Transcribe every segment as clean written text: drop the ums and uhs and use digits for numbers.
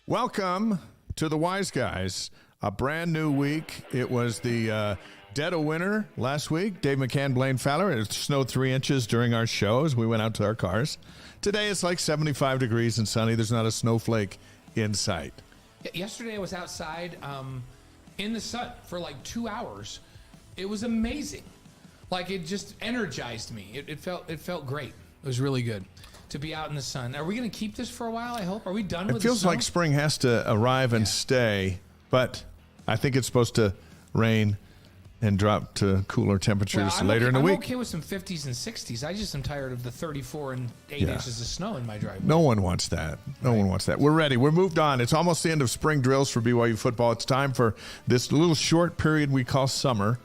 Welcome to the Wise Guys, a brand new week. It was the dead of winter last week. Dave McCann, Blaine Fowler. It snowed 3 inches during our show as we went out to our cars. Today it's like 75 degrees and sunny. There's not a snowflake in sight. Yesterday I was outside in the sun for like 2 hours. It was amazing. Like, it just energized me. It felt great. It was really good to be out in the sun. Are we going to keep this for a while, I hope? Are we done with it? It feels like spring has to arrive and stay, but I think it's supposed to rain and drop to cooler temperatures later in the week. I'm okay with some 50s and 60s. I just am tired of the 34 and 8 inches of snow in my driveway. No one wants that. No one wants that. We're ready. We're moved on. It's almost the end of spring drills for BYU football. It's time for this little short period we call summer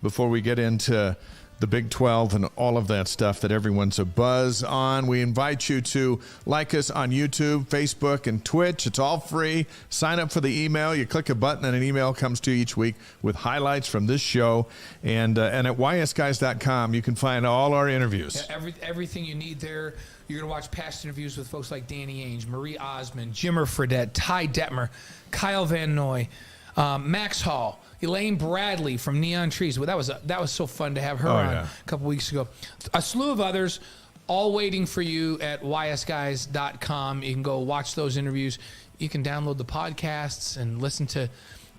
before we get into the Big 12 and all of that stuff that everyone's a buzz on. We invite you to like us on YouTube, Facebook, and Twitch. It's all free. Sign up for the email. You click a button and an email comes to you each week with highlights from this show. And at ysguys.com, you can find all our interviews. Yeah, everything you need there. You're going to watch past interviews with folks like Danny Ainge, Marie Osmond, Jimmer Fredette, Ty Detmer, Kyle Van Noy, Max Hall, Elaine Bradley from Neon Trees. Well, that was so fun to have her on a couple weeks ago. A slew of others, all waiting for you at ysguys.com. You can go watch those interviews. You can download the podcasts and listen to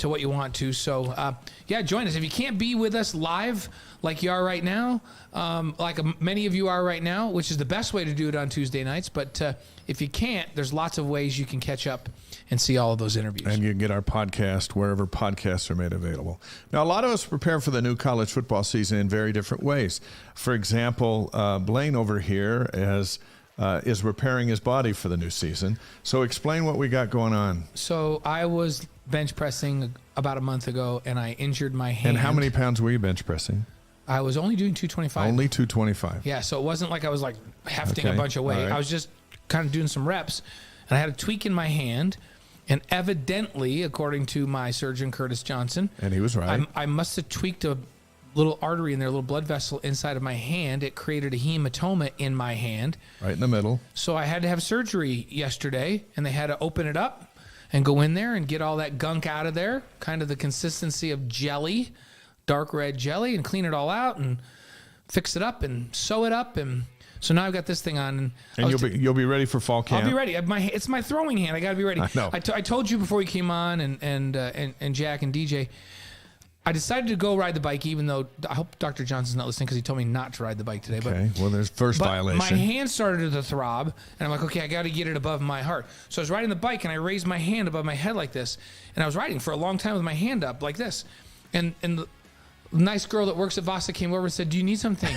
what you want to. So, join us. If you can't be with us live like you are right now, like many of you are right now, which is the best way to do it on Tuesday nights. But if you can't, there's lots of ways you can catch up and see all of those interviews. And you can get our podcast wherever podcasts are made available. Now, a lot of us prepare for the new college football season in very different ways. For example, Blaine over here is repairing his body for the new season. So explain what we got going on. So I was bench pressing about a month ago, and I injured my hand. And how many pounds were you bench pressing? I was only doing 225. Only 225. Yeah, so it wasn't like I was like hefting a bunch of weight. Right. I was just kind of doing some reps, and I had a tweak in my hand. And evidently, according to my surgeon, Curtis Johnson, and he was right, I must have tweaked a little artery in there, a little blood vessel inside of my hand. It created a hematoma in my hand. Right in the middle. So I had to have surgery yesterday, and they had to open it up and go in there and get all that gunk out of there, kind of the consistency of jelly, dark red jelly, and clean it all out and fix it up and sew it up. And so now I've got this thing on. And you'll be ready for fall camp? I'll be ready. It's my throwing hand. I got to be ready. I know. I told you before you came on, and Jack and DJ, I decided to go ride the bike, even though I hope Dr. Johnson's not listening because he told me not to ride the bike today. Okay, well, there's first violation. My hand started to throb, and I'm like, okay, I got to get it above my heart. So I was riding the bike, and I raised my hand above my head like this, and I was riding for a long time with my hand up like this. And the nice girl that works at Vasa came over and said, "Do you need something?"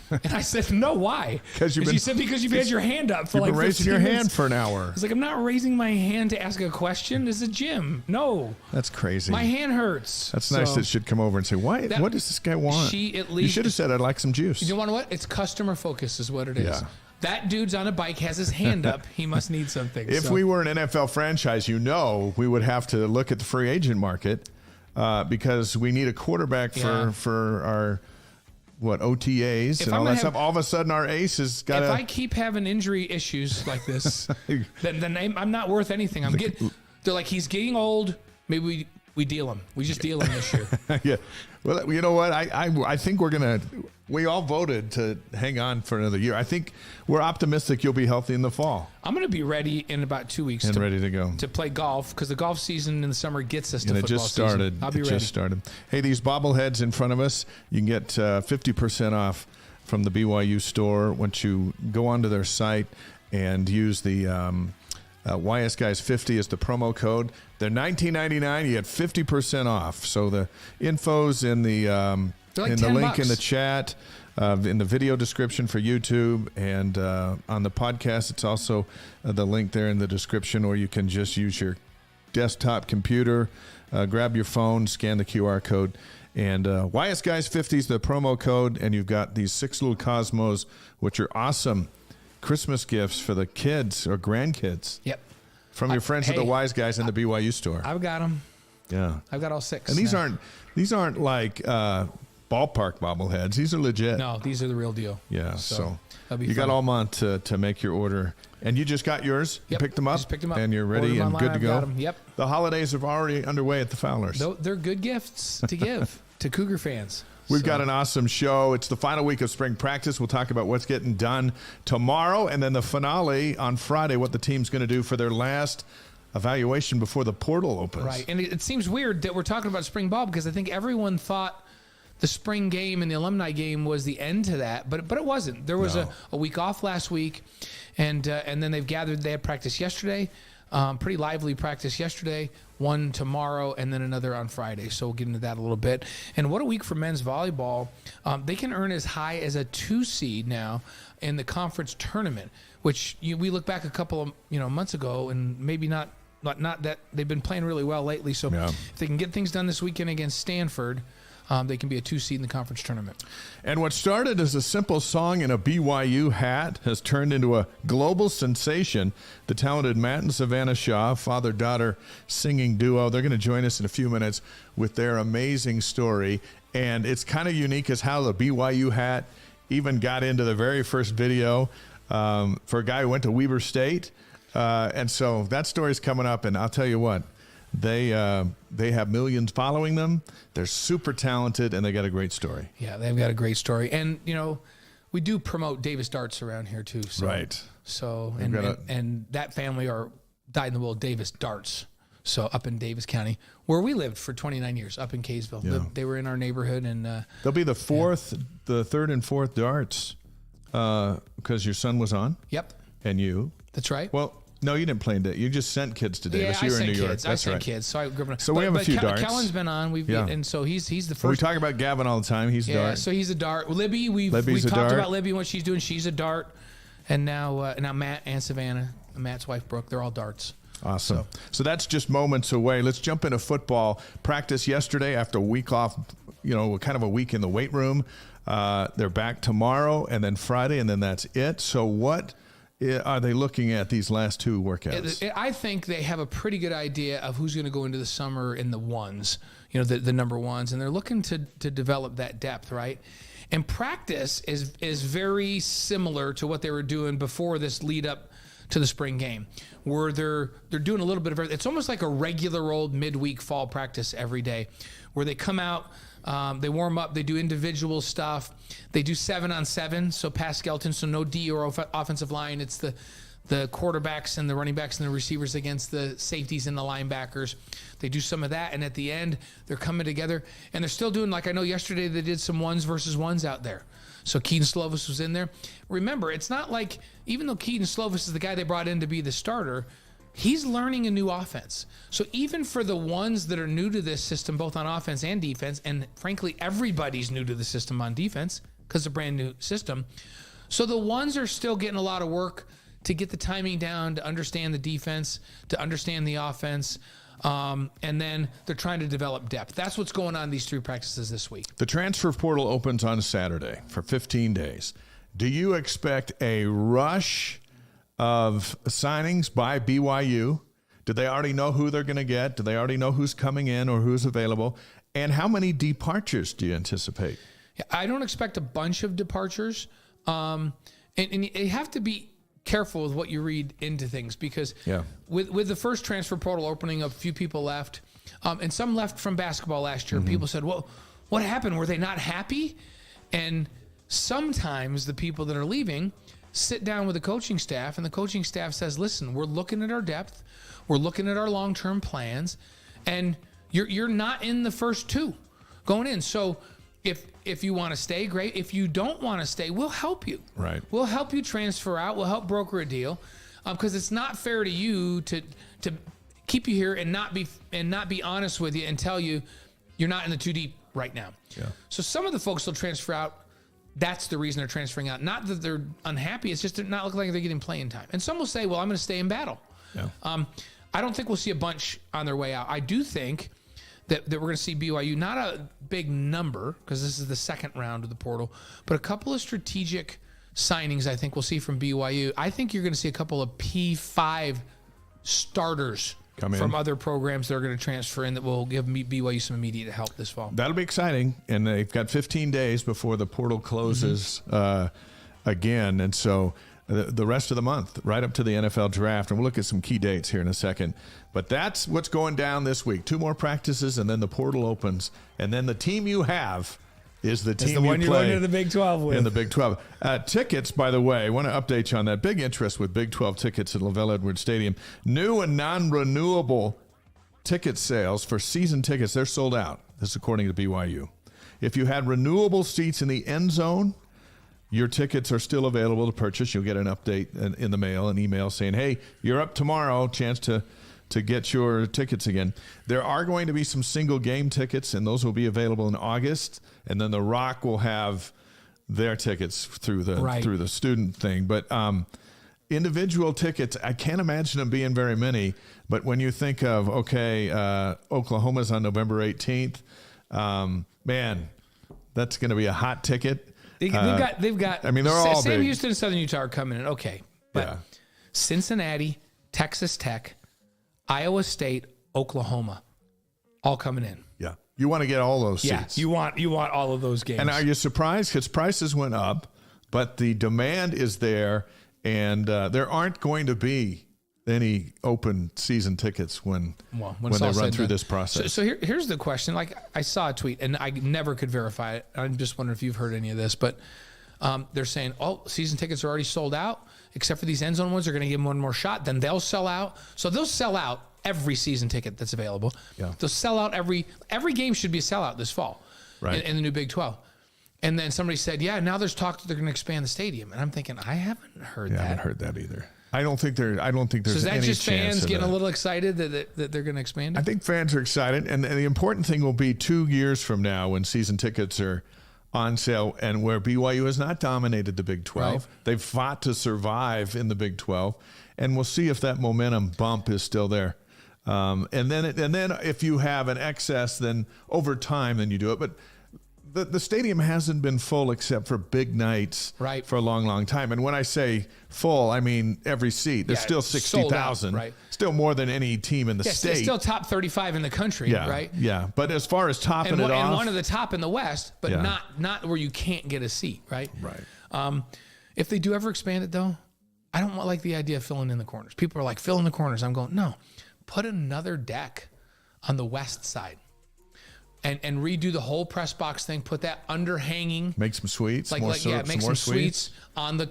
And I said, "No, why?" She said, "Because you've had your hand up for like 15 minutes. You've been raising your hand for an hour." I was like, "I'm not raising my hand to ask a question. This is a gym. No." That's crazy. My hand hurts. That's nice that she'd come over and say, "Why? What does this guy want?" You should have said, "I'd like some juice." You know what? It's customer focus is what it is. Yeah. That dude's on a bike, has his hand up. He must need something. If we were an NFL franchise, we would have to look at the free agent market because we need a quarterback for our OTAs and all that stuff. All of a sudden, our ace has got. If I keep having injury issues like this, then I'm not worth anything. They're like, he's getting old. Maybe we deal him. We just deal him this year. Yeah. Well, you know what? I think we all voted to hang on for another year. I think we're optimistic you'll be healthy in the fall. I'm going to be ready in about 2 weeks. And ready to go. To play golf, because the golf season in the summer gets us to football season. It just started. I'll be ready. Just started. Hey, these bobbleheads in front of us, you can get 50% off from the BYU store once you go onto their site and use the YSGuys50 is the promo code. They're $19.99. You get 50% off. So the info's in the link in the chat, in the video description for YouTube, and on the podcast, it's also the link there in the description, or you can just use your desktop computer, grab your phone, scan the QR code, and YSGuys50 is the promo code, and you've got these 6 little Cosmos, which are awesome Christmas gifts for the kids or grandkids. Yep. From your friends at the Wise Guys in the BYU store. I've got them. Yeah. I've got all 6. And these aren't like ballpark bobbleheads. These are legit. No, these are the real deal. Yeah, so you got all month to make your order. And you just got yours? Yep. You picked them up? Just picked them up. And you're ready and good to go? Got them. Yep. The holidays are already underway at the Fowlers. They're good gifts to give to Cougar fans. We've got an awesome show. It's the final week of spring practice. We'll talk about what's getting done tomorrow, and then the finale on Friday, what the team's going to do for their last evaluation before the portal opens. Right, and it seems weird that we're talking about spring ball because I think everyone thought the spring game and the alumni game was the end to that, but it wasn't. There was a week off last week, and then they've gathered. They had practice yesterday, pretty lively practice yesterday, one tomorrow, and then another on Friday. So we'll get into that a little bit. And what a week for men's volleyball. They can earn as high as a 2 seed now in the conference tournament, which we look back a couple of months ago, and maybe not that they've been playing really well lately. So if they can get things done this weekend against Stanford, they can be a 2 seed in the conference tournament. And what started as a simple song in a BYU hat has turned into a global sensation. The talented Matt and Savannah Shaw, father-daughter singing duo, they're going to join us in a few minutes with their amazing story. And it's kind of unique as how the BYU hat even got into the very first video for a guy who went to Weber State. And so that story's coming up, and I'll tell you what. They have millions following them. They're super talented, and they got a great story. Yeah, they've got a great story. And, we do promote Davis Darts around here, too. So, right. So, and that family are dyed-in-the-wool Davis Darts. So up in Davis County, where we lived for 29 years, up in Kaysville. Yeah. They were in our neighborhood. And they'll be the third and fourth darts because your son was on. Yep. And you. That's right. Well, no, you didn't play in Davis. You just sent kids to Davis. You were in New York. That's I sent kids. So I grew up. So we have a few darts. Kellen's been on. And so he's the first. We talk about Gavin all the time. He's a dart. Yeah, so he's a dart. Libby, we've talked about Libby and what she's doing. She's a dart. And now Matt and Savannah, Matt's wife Brooke, they're all darts. Awesome. So that's just moments away. Let's jump into football. Practice yesterday after a week off, kind of a week in the weight room. They're back tomorrow and then Friday, and then that's it. So what are they looking at these last 2 workouts? I think they have a pretty good idea of who's going to go into the summer in the ones, the number ones, and they're looking to develop that depth, right? And practice is very similar to what they were doing before this lead up to the spring game, where they're doing a little bit of everything. It's almost like a regular old midweek fall practice every day, where they come out, they warm up, they do individual stuff, they do 7-on-7, so pass skeleton, so no D or offensive line. It's the quarterbacks and the running backs and the receivers against the safeties and the linebackers. They do some of that, and at the end, they're coming together, and they're still doing, like I know yesterday they did some 1s versus 1s out there. So Keaton Slovis was in there. Remember, it's not like, even though Keaton Slovis is the guy they brought in to be the starter, he's learning a new offense. So even for the ones that are new to this system, both on offense and defense, and frankly, everybody's new to the system on defense because it's a brand new system. So the ones are still getting a lot of work to get the timing down, to understand the defense, to understand the offense. And then they're trying to develop depth. That's what's going on these 3 practices this week. The transfer portal opens on Saturday for 15 days. Do you expect a rush of signings by BYU? Do they already know who they're going to get? Do they already know who's coming in or who's available? And how many departures do you anticipate? Yeah, I don't expect a bunch of departures. And you have to be careful with what you read into things, because with the first transfer portal opening, a few people left, and some left from basketball last year. Mm-hmm. People said, well, what happened? Were they not happy? And sometimes the people that are leaving sit down with the coaching staff, and the coaching staff says, listen, we're looking at our depth, we're looking at our long-term plans, and you're not in the first 2 going in. So if you want to stay, great. If you don't want to stay, we'll help you. Right. We'll help you transfer out. We'll help broker a deal, because it's not fair to you to keep you here and not be honest with you and tell you you're not in the 2 deep right now. Yeah. So some of the folks will transfer out. That's the reason they're transferring out. Not that they're unhappy. It's just they're not looking like they're getting playing time. And some will say, well, I'm going to stay in battle. Yeah. I don't think we'll see a bunch on their way out. I do think that we're going to see BYU, not a big number, because this is the second round of the portal, but a couple of strategic signings I think we'll see from BYU. I think you're going to see a couple of P5 starters from other programs that are going to transfer in that will give BYU some immediate help this fall. That'll be exciting. And they've got 15 days before the portal closes again. And so the rest of the month, right up to the NFL draft. And we'll look at some key dates here in a second. But that's what's going down this week. 2 more practices, and then the portal opens. And then the team you have is the team you play going to the Big 12 with. In the Big 12. Tickets, by the way, I want to update you on that. Big interest with Big 12 tickets at LaVell Edwards Stadium. New and non-renewable ticket sales for season tickets, they're sold out. This is according to BYU. If you had renewable seats in the end zone, your tickets are still available to purchase. You'll get an update in the mail, an email saying, hey, you're up tomorrow, chance to get your tickets again. There are going to be some single game tickets, and those will be available in August. And then the Rock will have their tickets through the student thing. But individual tickets, I can't imagine them being very many. But when you think of, Oklahoma's on November 18th, man, that's going to be a hot ticket. They've got. I mean, they're all Sam big. Houston and Southern Utah are coming in. Okay, but Cincinnati, Texas Tech, Iowa State, Oklahoma, all coming in. Yeah, you want to get all those seats. You want all of those games. And are you surprised? Because prices went up, but the demand is there, and there aren't going to be any open season tickets when they run through this process. So here's the question. Like, I saw a tweet, and I never could verify it. I'm just wondering if you've heard any of this, but they're saying, season tickets are already sold out, except for these end zone ones. They're going to give them one more shot. Then they'll sell out. So they'll sell out every season ticket that's available. Yeah. They'll sell out every game should be a sellout this fall in the new Big 12. And then somebody said, now there's talk that they're going to expand the stadium. And I'm thinking, I haven't heard that. I haven't heard that either. I don't think there's any chance. So is that just fans getting that. a little excited that they're going to expand it? I think fans are excited, and the important thing will be 2 years from now when season tickets are on sale and where BYU has not dominated the Big 12. Right. They've fought to survive in the Big 12, and we'll see if that momentum bump is still there. And then if you have an excess, then over time, then you do it. But the stadium hasn't been full except for big nights for a long, long time. And when I say full, I mean every seat. There's still 60,000. Right. Still more than any team in the state. It's still top 35 in the country, right? Yeah. But as far as topping it off. And one of the top in the West, but not where you can't get a seat, right? Right. If they do ever expand it, though, I don't like the idea of filling in the corners. People are like, fill in the corners. I'm going, no. Put another deck on the west side. And redo the whole press box thing. Put that underhanging. Make some suites. Make some suites on the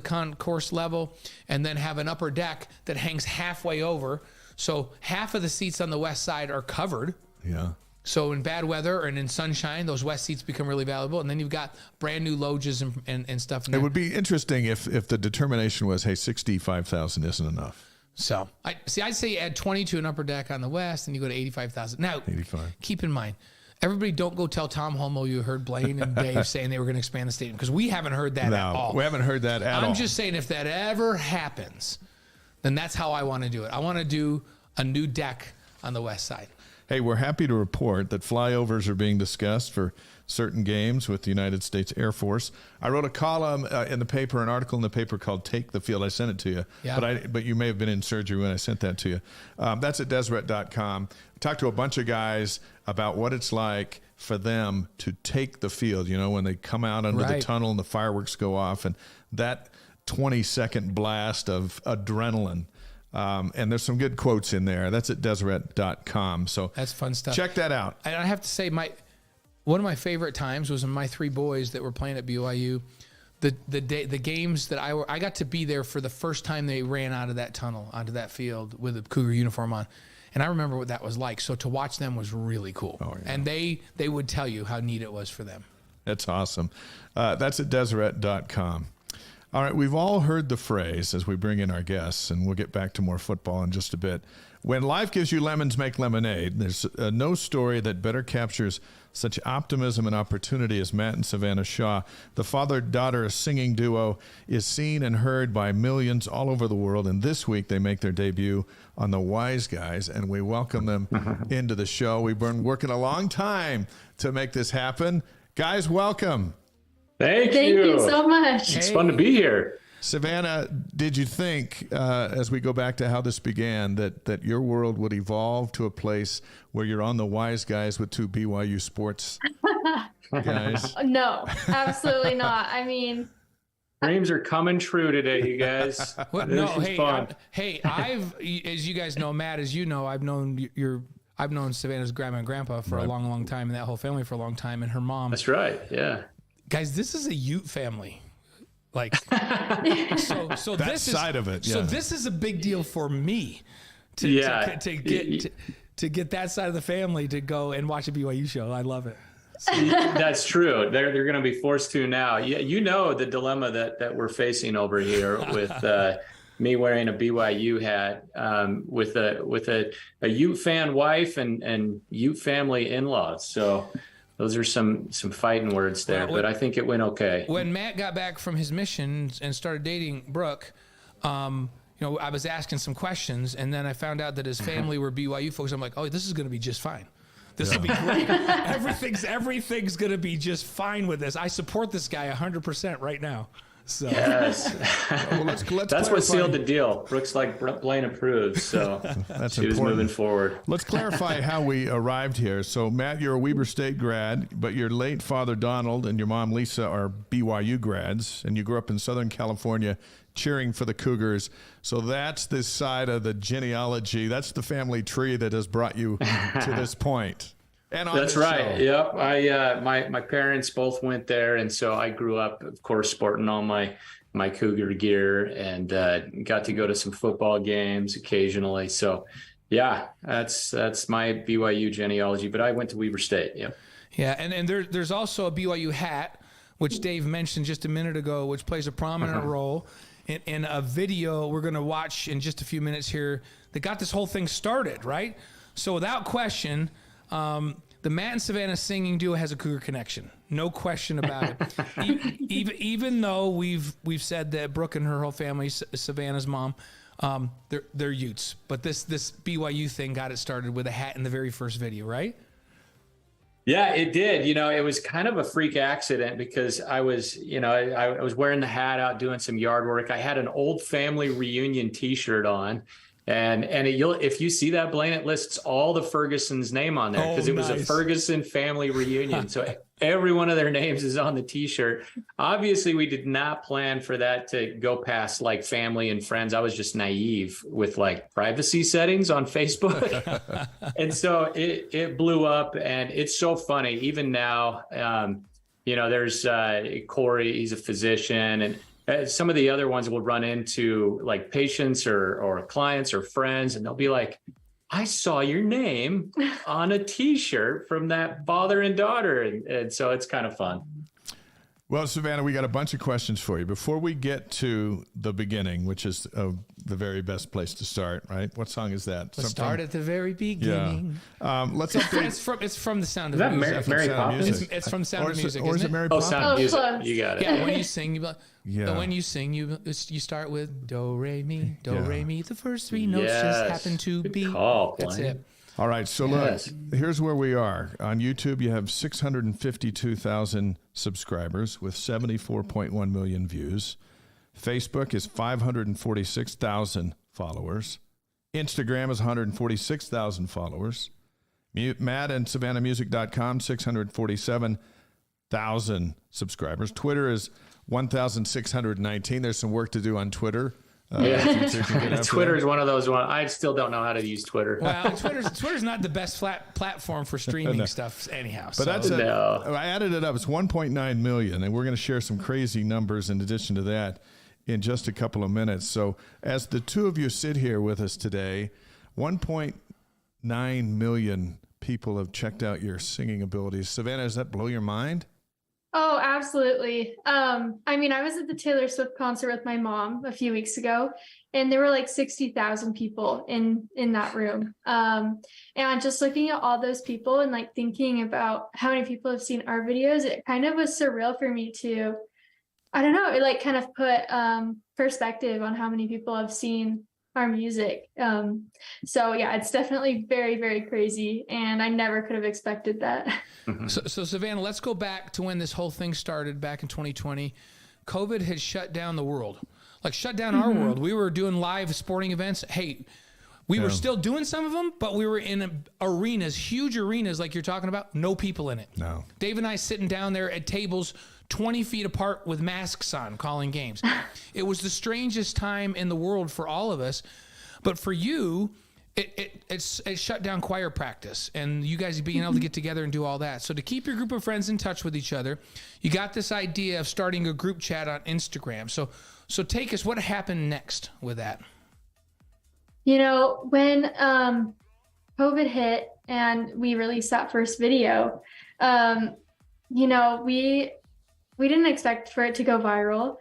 concourse level, and then have an upper deck that hangs halfway over. So half of the seats on the west side are covered. Yeah. So in bad weather and in sunshine, those west seats become really valuable. And then you've got brand new loges and stuff. It would be interesting if the determination was, hey, 65,000 isn't enough. So I'd say add 22 an upper deck on the west, and you go to 85,000. Now, 85. Keep in mind, everybody don't go tell Tom Homo you heard Blaine and Dave saying they were going to expand the stadium, because we haven't heard that at all. We haven't heard that at all. I'm just saying, if that ever happens, then that's how I want to do it. I want to do a new deck on the west side. Hey, we're happy to report that flyovers are being discussed for certain games with the United States Air Force. I wrote a column in the paper, an article in the paper called Take the Field. I sent it to you, but you may have been in surgery when I sent that to you. That's at Deseret.com. I talked to a bunch of guys about what it's like for them to take the field, when they come out under the tunnel and the fireworks go off, and that 20-second blast of adrenaline. And there's some good quotes in there. That's at Deseret.com. So that's fun stuff. Check that out. And I have to say, one of my favorite times was when my 3 boys that were playing at BYU, the games that I got to be there for the first time they ran out of that tunnel onto that field with a Cougar uniform on. And I remember what that was like. So to watch them was really cool. Oh, yeah. And they would tell you how neat it was for them. That's awesome. That's at Deseret.com. All right, we've all heard the phrase as we bring in our guests, and we'll get back to more football in just a bit. When life gives you lemons, make lemonade. There's no story that better captures such optimism and opportunity as Matt and Savannah Shaw. The father-daughter singing duo is seen and heard by millions all over the world, and this week they make their debut on The Wise Guys, and we welcome them into the show. We've been working a long time to make this happen. Guys, welcome. Thank you so much. It's fun to be here. Savannah, did you think, as we go back to how this began, that your world would evolve to a place where you're on the Wise Guys with two BYU sports guys? No, absolutely not. I mean, dreams are coming true today, you guys. I've, as you guys know, Matt, as you know, I've known Savannah's grandma and grandpa for a long, long time, and that whole family for a long time, and her mom. That's right. Yeah. Guys, this is a Ute family. Like, so that this side of it. Yeah. So this is a big deal for me to get that side of the family to go and watch a BYU show. I love it. That's true. They're going to be forced to now. You know the dilemma that we're facing over here with me wearing a BYU hat, with a Ute fan wife and Ute family in-laws. So those are some fighting words there, but I think it went okay. When Matt got back from his mission and started dating Brooke, I was asking some questions, and then I found out that his family were BYU folks. I'm like, oh, this is going to be just fine. This will be great. Everything's going to be just fine with this. I support this guy 100% right now. So yes, well, let's that's what sealed the deal. Brooks Blaine approves, so that's she was moving forward. Let's clarify how we arrived here. So, Matt, you're a Weber State grad, but your late father Donald and your mom Lisa are BYU grads, and you grew up in Southern California cheering for the Cougars. So that's this side of the genealogy. That's the family tree that has brought you to this point. And that's right. Yep. My parents both went there, and so I grew up, of course, sporting all my Cougar gear, and got to go to some football games occasionally. So, yeah, that's my BYU genealogy. But I went to Weber State. Yep. Yeah, and there's also a BYU hat, which Dave mentioned just a minute ago, which plays a prominent role in a video we're going to watch in just a few minutes here that got this whole thing started, right? So without question, the Matt and Savannah singing duo has a Cougar connection. No question about it. Even though we've said that Brooke and her whole family, Savannah's mom, they're Utes. But this BYU thing got it started with a hat in the very first video, right? Yeah, it did. It was kind of a freak accident because I was wearing the hat out doing some yard work. I had an old family reunion T-shirt on. And if you see that, Blaine, it lists all the Ferguson's name on there because it was a Ferguson family reunion. So every one of their names is on the T-shirt. Obviously, we did not plan for that to go past like family and friends. I was just naive with like privacy settings on Facebook. And so it blew up, and it's so funny. Even now, there's Corey, he's a physician, and some of the other ones will run into like patients or clients or friends, and they'll be like, I saw your name on a T-shirt from that father and daughter. And so it's kind of fun. Well, Savannah, we got a bunch of questions for you. Before we get to the beginning, which is the very best place to start, right? What song is that? Let's start at the very beginning. Yeah. Let's update. It's from The Sound of Is that Music. Mary Poppins? It's from Sound of Music, or is it Mary Poppins? Sound of Music. You got it. Yeah, when you sing, you start with do, re, mi, re, mi. The first three notes just happen to be. That's it. All right, so look, here's where we are. On YouTube, you have 652,000 subscribers with 74.1 million views. Facebook is 546,000 followers. Instagram is 146,000 followers. Matt and SavannahMusic.com, 647,000 subscribers. Twitter is 1,619. There's some work to do on Twitter. Twitter is one of those ones. I still don't know how to use Twitter. Well, Twitter's not the best platform for streaming stuff anyhow. But I added it up. It's 1.9 million, and we're going to share some crazy numbers in addition to that in just a couple of minutes. So as the two of you sit here with us today, 1.9 million people have checked out your singing abilities. Savannah, does that blow your mind? Oh, absolutely. I was at the Taylor Swift concert with my mom a few weeks ago, and there were like 60,000 people in that room. And just looking at all those people and like thinking about how many people have seen our videos, it kind of was surreal for me to, I don't know, it like kind of put perspective on how many people have seen our music. So yeah, it's definitely very, very crazy, and I never could have expected that. So Savannah, let's go back to when this whole thing started back in 2020. COVID had shut down the world. like shut down our world. We were doing live sporting events. Hey, we were still doing some of them, but we were in arenas, huge arenas like you're talking about, no people in it. No. Dave and I sitting down there at tables 20 feet apart with masks on, calling games. It was the strangest time in the world for all of us. But for you, it shut down choir practice and you guys being able to get together and do all that. So to keep your group of friends in touch with each other, you got this idea of starting a group chat on Instagram. So take us, what happened next with that? You know, when COVID hit and we released that first video, you know, we didn't expect for it to go viral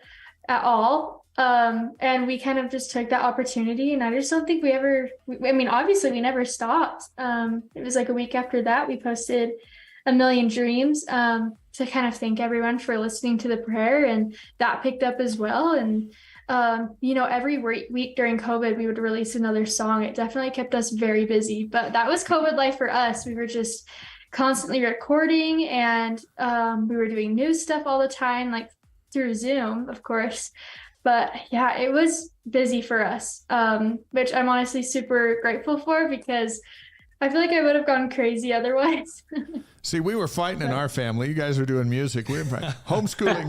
at all. And we kind of just took that opportunity, and I just don't think I mean, obviously we never stopped. It was like a week after that, we posted A Million Dreams to kind of thank everyone for listening to the prayer, and that picked up as well. And you know, every week during COVID, we would release another song. It definitely kept us very busy, but that was COVID life for us. We were just constantly recording, and we were doing new stuff all the time, like through Zoom, of course. But yeah, it was busy for us, which I'm honestly super grateful for, because I feel like I would have gone crazy otherwise. See, we were fighting in our family. You guys were doing music. We were homeschooling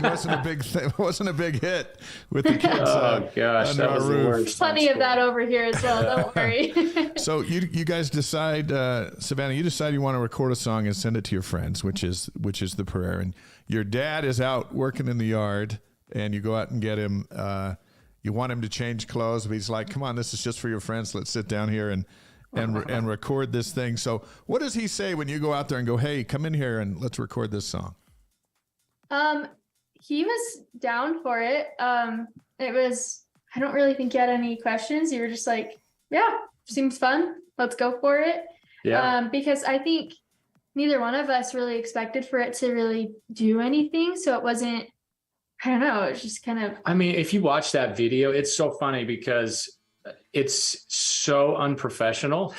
wasn't a big hit with the kids. Oh gosh, that was the worst. Plenty of that over here as well. Don't worry. So you guys decide, Savannah, you decide you want to record a song and send it to your friends, which is the prayer. And your dad is out working in the yard, and you go out and get him. You want him to change clothes, but he's like, "Come on, this is just for your friends. Let's sit down here and record this thing." So what does he say when you go out there and go, "Hey, come in here and let's record this song"? He was down for it. It was, I don't really think he had any questions. You were just like, yeah, seems fun. Let's go for it. Yeah. Because I think neither one of us really expected for it to really do anything. So it wasn't, I don't know. It was just kind of, I mean, if you watch that video, it's so funny because it's so unprofessional.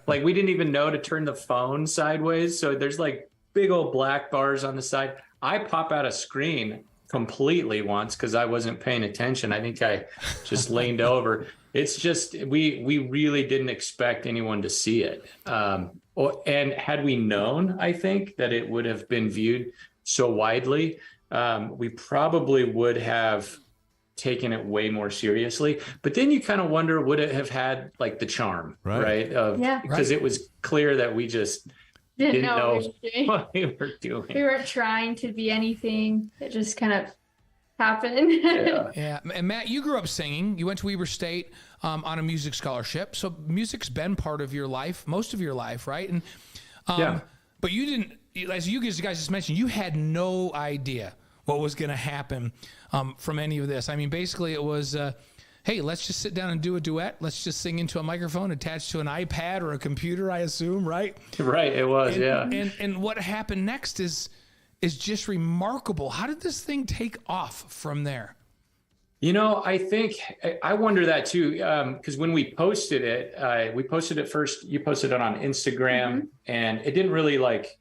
like we didn't even know to turn the phone sideways. So there's like big old black bars on the side. I pop out a screen completely once because I wasn't paying attention. I think I just leaned over. It's just, we really didn't expect anyone to see it. And had we known, I think, that it would have been viewed so widely, we probably would have taken it way more seriously. But then you kind of wonder, would it have had like the charm, right? Because it was clear that we just didn't know what we were doing. We weren't trying to be anything. It just kind of happened. Yeah. And Matt, you grew up singing. You went to Weber State on a music scholarship. So music's been part of your life, most of your life, right? And but you didn't, as you guys just mentioned, you had no idea what was going to happen from any of this. I mean, basically it was, hey, let's just sit down and do a duet. Let's just sing into a microphone attached to an iPad or a computer, I assume, right? Right, it was, And what happened next is just remarkable. How did this thing take off from there? You know, I wonder that too, because when we posted it first, you posted it on Instagram, and it didn't really like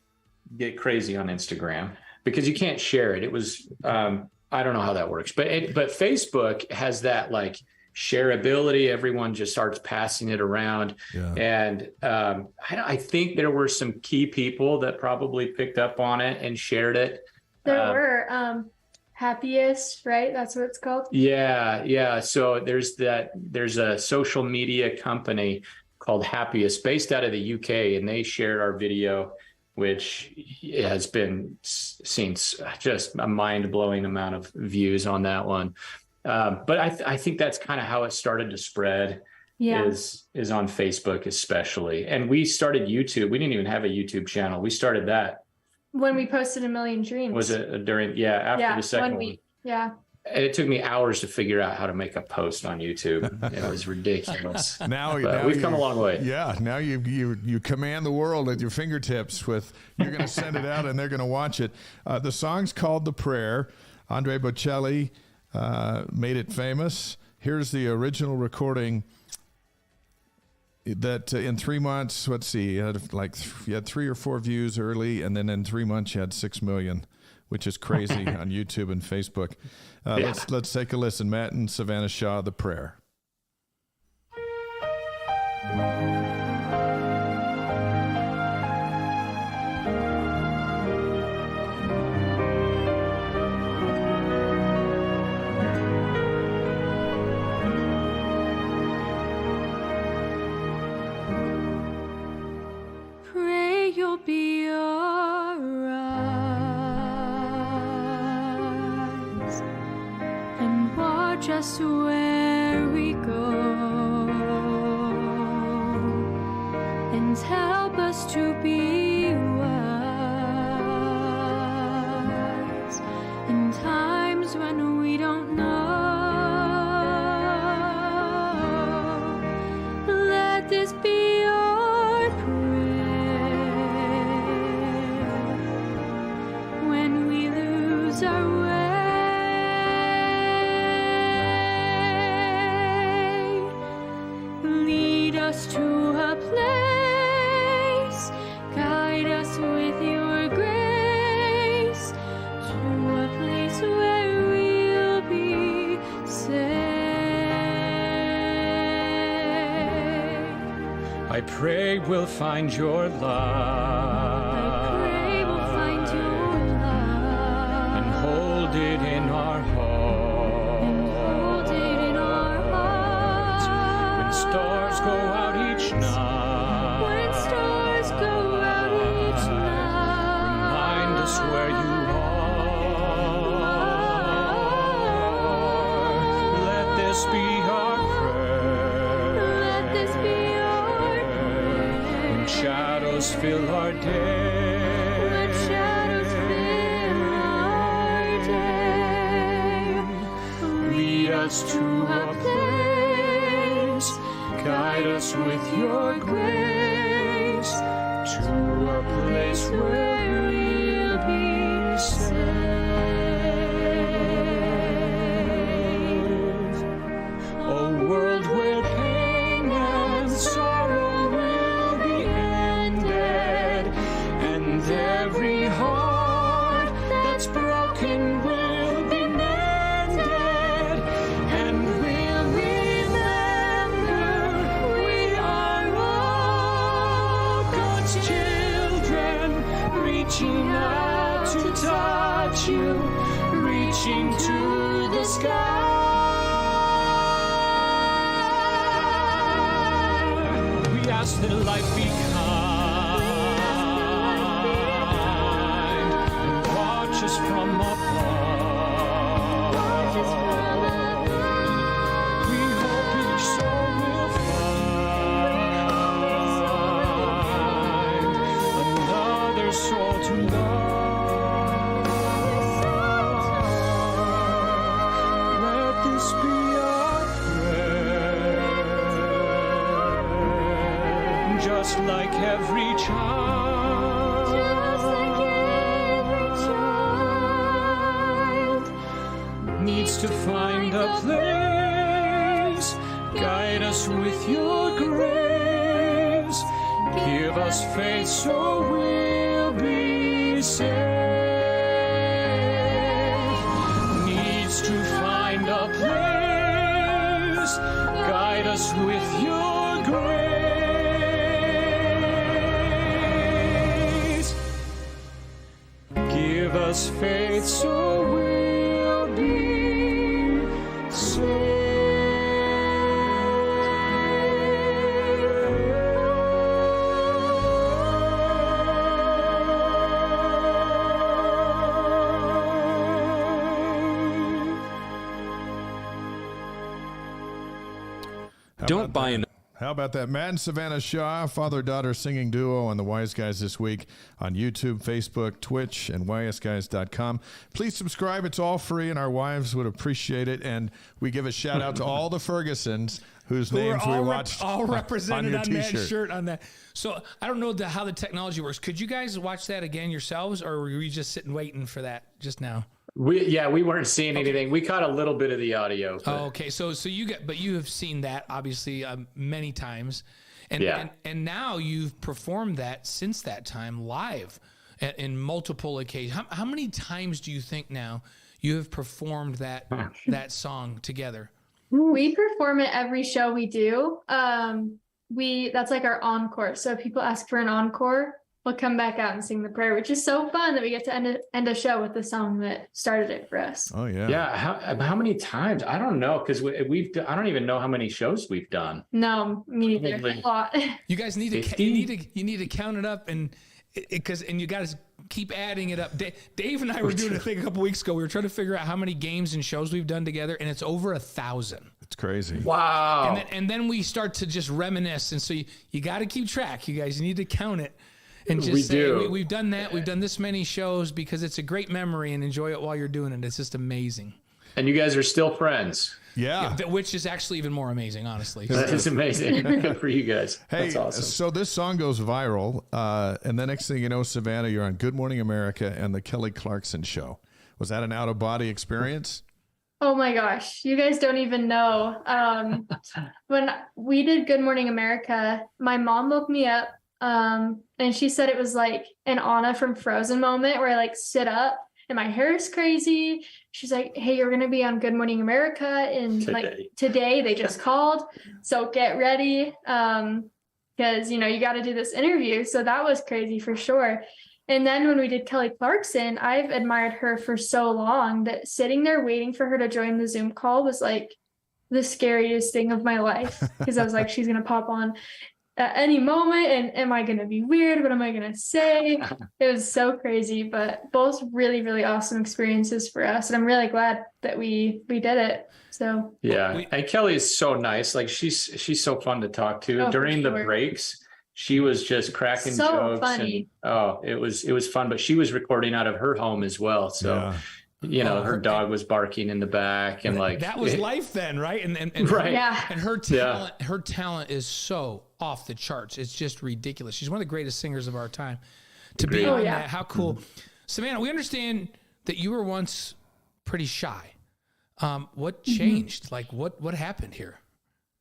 get crazy on Instagram because you can't share it. It was, I don't know how that works, but Facebook has that like shareability. Everyone just starts passing it around. Yeah. And I think there were some key people that probably picked up on it and shared it. There were Happiest, right? That's what it's called. Yeah. So there's a social media company called Happiest based out of the UK, and they shared our video, which has been seen just a mind-blowing amount of views on that one. But I think that's kind of how it started to spread, is on Facebook especially. And we started YouTube. We didn't even have a YouTube channel. We started that when we posted A Million Dreams. Was it after the second one? Yeah. And it took me hours to figure out how to make a post on YouTube. It was ridiculous. Now we've come a long way. Yeah. Now you command the world at your fingertips with, you're going to send it out and they're going to watch it. The song's called The Prayer. Andre Bocelli made it famous. Here's the original recording that in 3 months, let's see, you had 3 or 4 views early, and then in 3 months you had 6 million which is crazy on YouTube and Facebook. Let's take a listen. Matt and Savannah Shaw, The Prayer. Pray you'll be alright and watch us where we go and help us to be wise in times when we don't know. Let this be our prayer when we lose our way. Lead us to a place, guide us with your grace, to a place where we'll be safe. I pray we'll find your love. I pray we'll find your love And hold it in our hearts. hold it in our hearts. When stars go out each night. When stars go out each night, Remind us where you are. Let this be our prayer. let this be our When prayer. shadows fill our day. Let shadows fill our day. Lead us to a place, Guide us with your grace to a place where we'll be safe. A world where pain and sorrow will be ended, and every heart that's broken will be mended, and we'll remember we are all God's children, reaching out to touch you, reaching to the sky. We ask that life be kind and watch us from Watch us afar. from above. We hope each soul will find another soul to love. Let this be our prayer, just like every child. Just like every child Needs to find a place, guide us with your grace, give us faith so we'll be safe. Needs to find a place, guide us with your grace, give us faith so we'll be Don't buy an. How about that? Matt and Savannah Shaw, father-daughter singing duo on the Wise Guys this week on YouTube, Facebook, Twitch, and wiseguys.com. Please subscribe. It's all free, and our wives would appreciate it. And we give a shout-out to all the Fergusons whose names we watched all represented on on your that T-shirt. shirt on that. So I don't know how the technology works. Could you guys watch that again yourselves, or were we just sitting waiting for that just now? We weren't seeing anything. We caught a little bit of the audio. But Oh, okay. So you have seen that obviously many times, and Yeah. and now you've performed that since that time live. in multiple occasions. How many times do you think now you have performed that song together? We perform it every show we do. That's like our encore. So if people ask for an encore, we'll come back out and sing the prayer, which is so fun that we get to end a show with the song that started it for us. Oh yeah. Yeah. How many times? I don't know. Cause I don't even know how many shows we've done. No, me neither. A lot. You guys need 50? you need to count it up and you got to keep adding it up. Dave and I were doing a thing a couple weeks ago. We were trying to figure out how many games and shows we've done together, and it's over 1,000. It's crazy. Wow. And then we start to just reminisce, and so you got to keep track. You guys need to count it. And just we've done that. We've done this many shows because it's a great memory, and enjoy it while you're doing it. It's just amazing. And you guys are still friends. Yeah. Which is actually even more amazing, honestly. That is amazing. Good for you guys. Hey, that's awesome. So this song goes viral, and the next thing you know, Savannah, you're on Good Morning America and the Kelly Clarkson Show. Was that an out-of-body experience? Oh my gosh, you guys don't even know. When we did Good Morning America, my mom woke me up, and she said it was like an Anna from Frozen moment where I like sit up and my hair is crazy. She's like, hey, you're going to be on Good Morning America. And like today they just called. So get ready. Cause you got to do this interview. So that was crazy for sure. And then when we did Kelly Clarkson, I've admired her for so long that sitting there waiting for her to join the Zoom call was like the scariest thing of my life. Cause I was like, she's going to pop on at any moment, and am I going to be weird? What am I going to say? It was so crazy, but both really, really awesome experiences for us. And I'm really glad that we did it. So yeah. And Kelly is so nice. Like she's so fun to talk to. During the breaks, she was just cracking jokes. Funny. And it was fun, but she was recording out of her home as well. So her dog was barking in the back, and like that was life then, right? And right. And her talent is so off the charts. It's just ridiculous. She's one of the greatest singers of our time. To be on that, how cool. Savannah, we understand that you were once pretty shy. What changed? Like what happened here?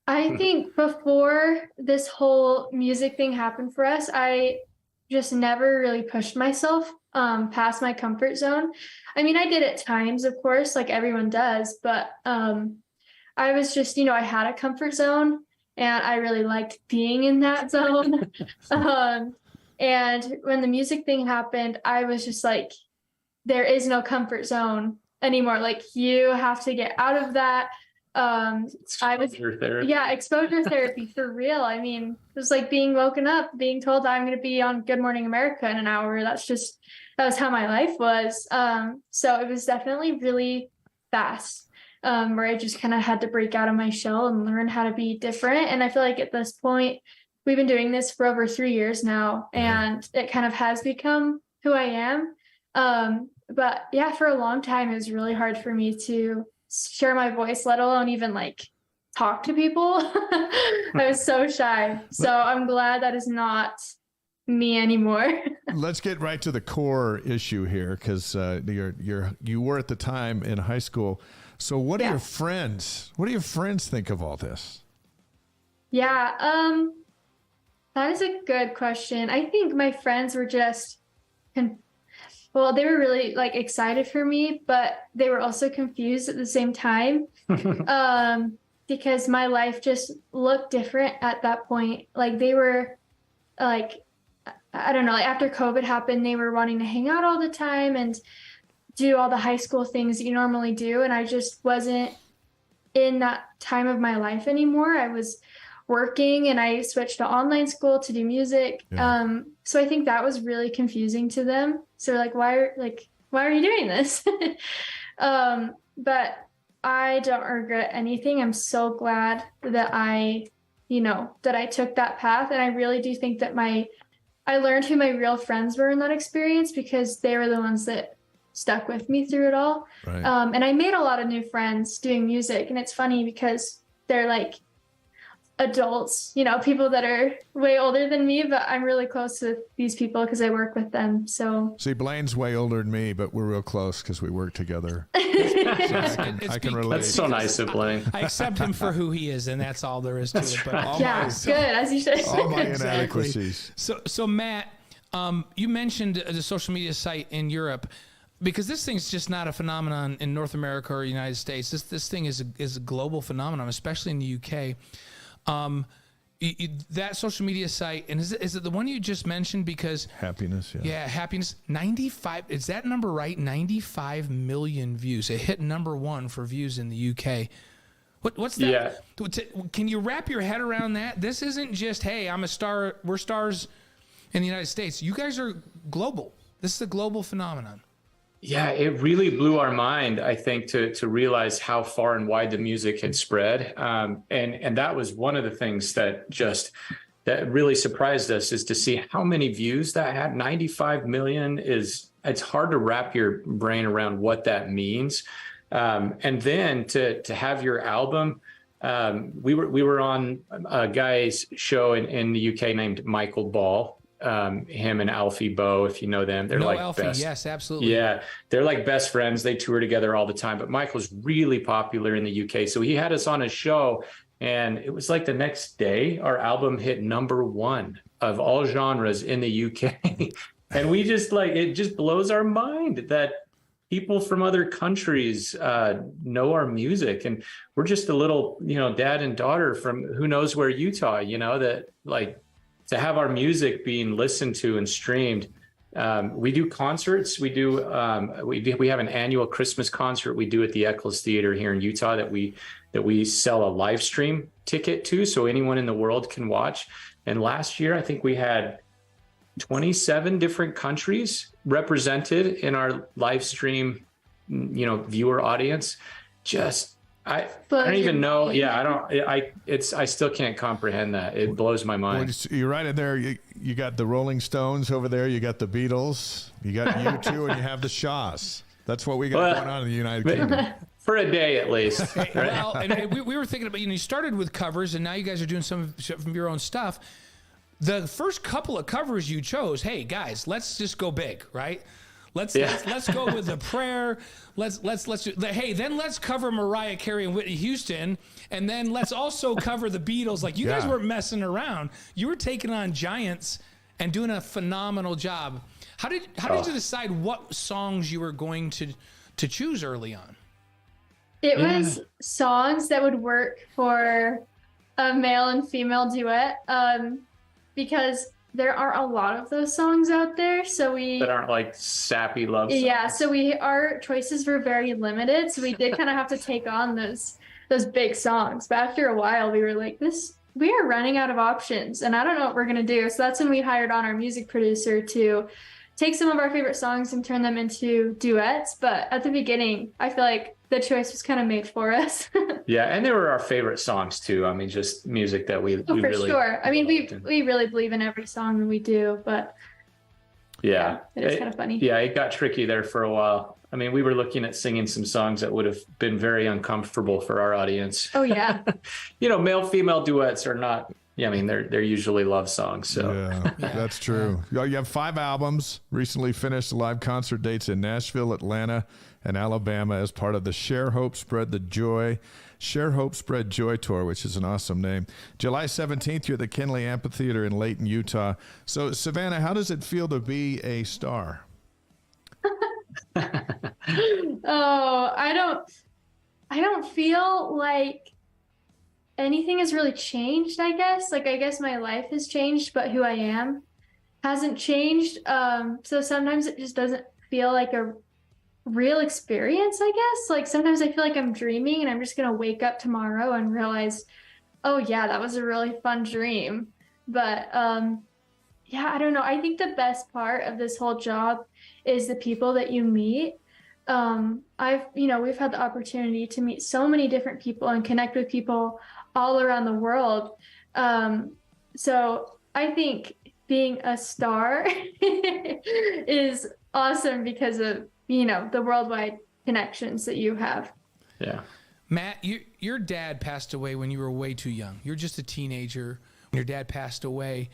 I think before this whole music thing happened for us, I just never really pushed myself past my comfort zone. I mean, I did at times, of course, like everyone does, but I was just, I had a comfort zone and I really liked being in that zone. And when the music thing happened, I was just like, there is no comfort zone anymore. Like you have to get out of that. Exposure therapy for real. I mean, it was like being woken up, being told I'm going to be on Good Morning America in an hour. That was how my life was. So it was definitely really fast, where I just kind of had to break out of my shell and learn how to be different. And I feel like at this point, we've been doing this for over 3 years now, and it kind of has become who I am. But yeah, for a long time, it was really hard for me to share my voice, let alone even like talk to people. I was so shy. So I'm glad that is not me anymore. Let's get right to the core issue here, because you were at the time in high school. So what do your friends think of all this? Yeah, that is a good question. I think my friends were just they were really like excited for me, but they were also confused at the same time, because my life just looked different at that point. Like they were like, I don't know, like after COVID happened, they were wanting to hang out all the time and do all the high school things that you normally do. And I just wasn't in that time of my life anymore. I was working and I switched to online school to do music. Yeah. So I think that was really confusing to them. So like, why are you doing this? But I don't regret anything. I'm so glad that I took that path. And I really do think that I learned who my real friends were in that experience, because they were the ones that stuck with me through it all. Right. And I made a lot of new friends doing music. And it's funny because they're like adults, people that are way older than me, but I'm really close to these people because I work with them. So see, Blaine's way older than me, but we're real close because we work together. So I can relate. That's so nice of Blaine. I accept him for who he is, and that's all there is to it. But good, as you should. All my inadequacies. So Matt, You mentioned the social media site in Europe, because this thing's just not a phenomenon in North America or United States. This thing is a global phenomenon, especially in the UK. That social media site, and is it the one you just mentioned? Because Happiness, yeah, Happiness. 95. Is that number right? 95 million views. It hit number 1 for views in the UK. What's that? Yeah. Can you wrap your head around that? This isn't just, hey, I'm a star. We're stars in the United States. You guys are global. This is a global phenomenon. Yeah, it really blew our mind, I think, to realize how far and wide the music had spread. And that was one of the things that really surprised us, is to see how many views that had. 95 million it's hard to wrap your brain around what that means. And then to have your album, we were on a guy's show in the UK named Michael Ball. Him and Alfie Boe, if you know them, they're like Alfie, best. yes, absolutely. Yeah, they're like best friends. They tour together all the time. But Michael's really popular in the UK, so he had us on his show, and it was like the next day our album hit number 1 of all genres in the UK, and we just it just blows our mind that people from other countries know our music, and we're just a little dad and daughter from who knows where, Utah. That to have our music being listened to and streamed. We do concerts. We do. We have an annual Christmas concert we do at the Eccles Theater here in Utah that we sell a live stream ticket to, so anyone in the world can watch. And last year, I think we had 27 different countries represented in our live stream, viewer audience. I don't even know. Yeah, I still can't comprehend that. It blows my mind. Well, you're right in there. You got the Rolling Stones over there. You got the Beatles. You got U2, and you have the Shaws. That's what we got going on in the United Kingdom. For a day, at least. Right? Well, and we were thinking about, you started with covers, and now you guys are doing some of your own stuff. The first couple of covers you chose, hey guys, let's just go big, right? Let's go with the prayer. Then let's cover Mariah Carey and Whitney Houston, and then let's also cover the Beatles. Like, you guys weren't messing around. You were taking on giants and doing a phenomenal job. How did you decide what songs you were going to choose early on? It was songs that would work for a male and female duet, because there are a lot of those songs out there, that aren't like sappy love songs. Yeah, so our choices were very limited, so we did kind of have to take on those big songs. But after a while, we were like, we are running out of options, and I don't know what we're gonna do. So that's when we hired on our music producer to take some of our favorite songs and turn them into duets. But at the beginning, I feel like the choice was kind of made for us. Yeah, and they were our favorite songs too. I mean, just music that we for really sure. I mean, we really believe in every song that we do, but it is kind of funny. Yeah, it got tricky there for a while. I mean, we were looking at singing some songs that would have been very uncomfortable for our audience. Oh yeah. Male-female duets are not. Yeah, I mean, they're usually love songs. So yeah, that's true. You have 5 albums. Recently finished live concert dates in Nashville, Atlanta, and Alabama as part of the Share Hope, Spread Joy Tour, which is an awesome name. July 17th, you're at the Kinley Amphitheater in Layton, Utah. So, Savannah, how does it feel to be a star? I don't feel like anything has really changed, I guess. I guess my life has changed, but who I am hasn't changed. So sometimes it just doesn't feel like a real experience, I guess. Sometimes I feel like I'm dreaming, and I'm just going to wake up tomorrow and realize, oh yeah, that was a really fun dream. But I don't know. I think the best part of this whole job is the people that you meet. We've had the opportunity to meet so many different people and connect with people all around the world. So I think being a star is awesome because of, the worldwide connections that you have. Yeah. Matt, your dad passed away when you were way too young. You're just a teenager when your dad passed away.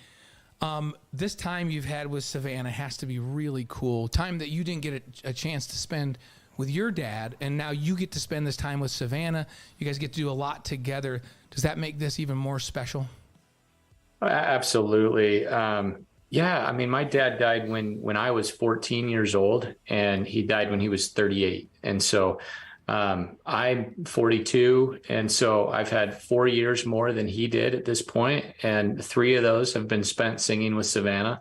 This time you've had with Savannah has to be really cool. Time that you didn't get a chance to spend with your dad, and now you get to spend this time with Savannah. You guys get to do a lot together. Does that make this even more special? Absolutely. Yeah, I mean, my dad died when I was 14 years old, and he died when he was 38. And so I'm 42, and so I've had 4 years more than he did at this point, and 3 of those have been spent singing with Savannah.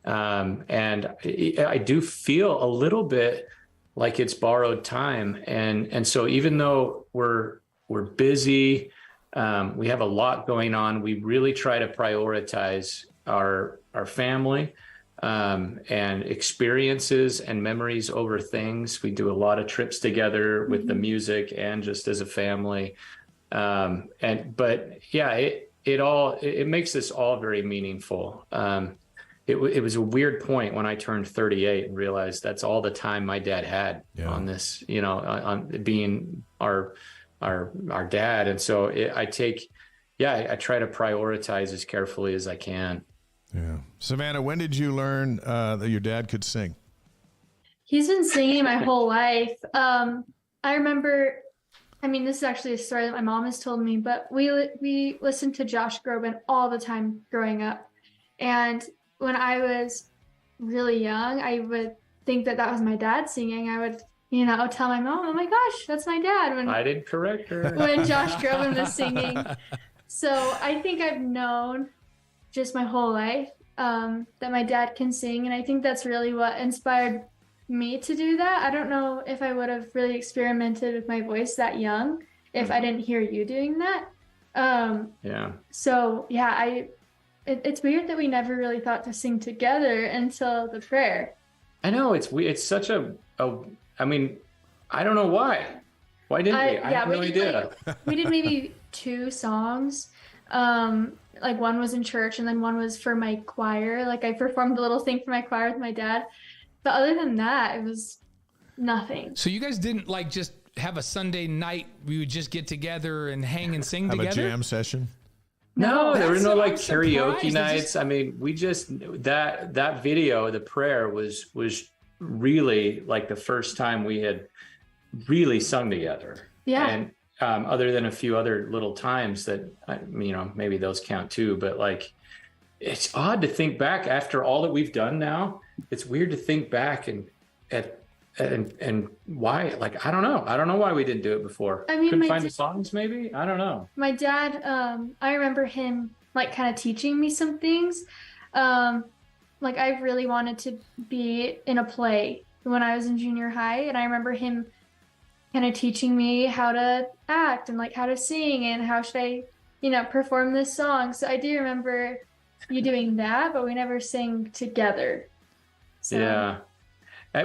And I do feel a little bit like it's borrowed time, and so even though we're busy, we have a lot going on, we really try to prioritize our family and experiences and memories over things. We do a lot of trips together with the music and just as a family. But yeah, it makes this all very meaningful. It was a weird point when I turned 38 and realized that's all the time my dad had on this, on being our dad. And so I try to prioritize as carefully as I can. Yeah. Savannah, when did you learn that your dad could sing? He's been singing my whole life. I remember, this is actually a story that my mom has told me, but we listened to Josh Groban all the time growing up. And when I was really young, I would think that was my dad singing. I would, tell my mom, oh my gosh, that's my dad. When I didn't correct her. When Josh Groban was singing. So I think I've known just my whole life that my dad can sing. And I think that's really what inspired me to do that. I don't know if I would have really experimented with my voice that young if I didn't hear you doing that. So yeah, it's weird that we never really thought to sing together until the prayer. I know it's such I don't know why. Why didn't we? I have no idea. We did maybe 2 songs. Like one was in church and then one was for my choir. Like I performed a little thing for my choir with my dad. But other than that, it was nothing. So you guys didn't just have a Sunday night, we would just get together and hang and sing together? Have a jam session? No, there were no karaoke nights. We just, that video, the prayer was really like the first time we had really sung together. Yeah. And other than a few other little times that, maybe those count too, but it's odd to think back after all that we've done now. It's weird to think back and why, I don't know why we didn't do it before. Couldn't find the songs maybe? I don't know. My dad, I remember him kind of teaching me some things. I really wanted to be in a play when I was in junior high. And I remember him kind of teaching me how to act and how to sing and how should I, perform this song. So I do remember you doing that, but we never sang together. So. Yeah.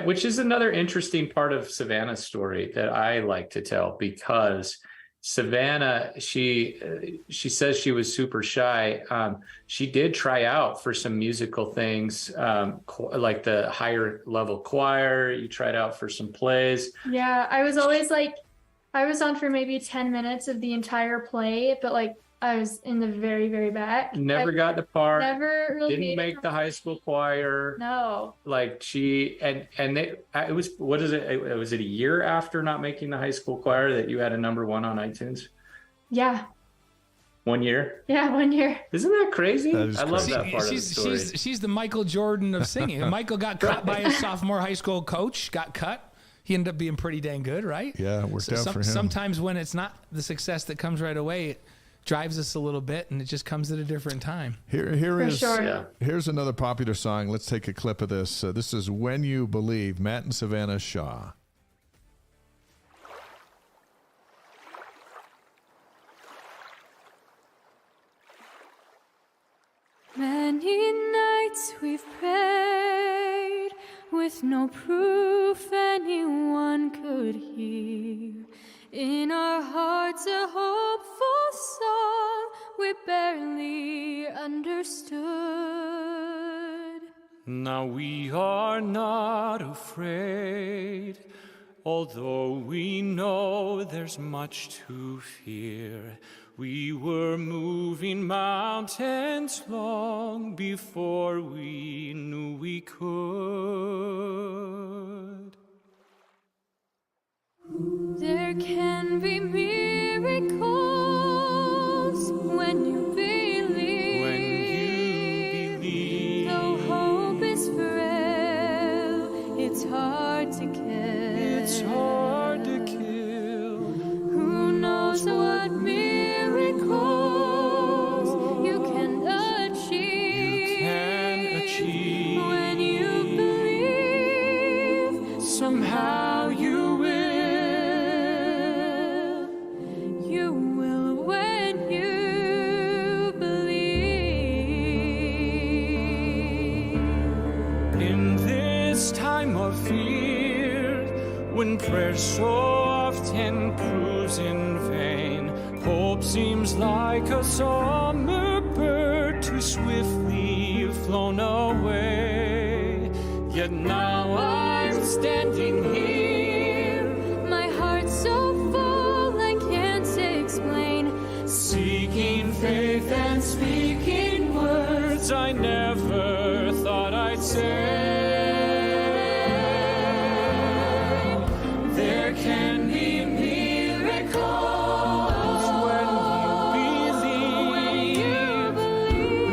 Which is another interesting part of Savannah's story that I like to tell, because Savannah, she says she was super shy. She did try out for some musical things, like the higher level choir. You tried out for some plays. Yeah, I was always I was on for maybe 10 minutes of the entire play, but I was in the very, very back. Never got the part. Never really didn't make the high school choir. No. It was, what is it? Was it a year after not making the high school choir that you had a #1 on iTunes? Yeah. 1 year? Yeah, 1 year. Isn't that crazy? That I love that part of the story. She's the Michael Jordan of singing. Michael got cut by his sophomore high school coach, got cut. He ended up being pretty dang good, right? Yeah, it worked out for him. Sometimes when it's not the success that comes right away, it drives us a little bit, and it just comes at a different time. Here's another popular song. Let's take a clip of this. This is When You Believe, Matt and Savannah Shaw. Many nights we've prayed with no proof anyone could hear. In our hearts a hopeful song we barely understood. Now we are not afraid, although we know there's much to fear. We were moving mountains long before we knew we could. There can be miracles when you believe. When you believe. Though care so often proves in vain. Hope seems like a summer bird too swiftly flown away. Yet now I'm standing here, My heart's so full I can't explain. seeking faith and speaking words I never thought I'd say. There can be miracles when you believe.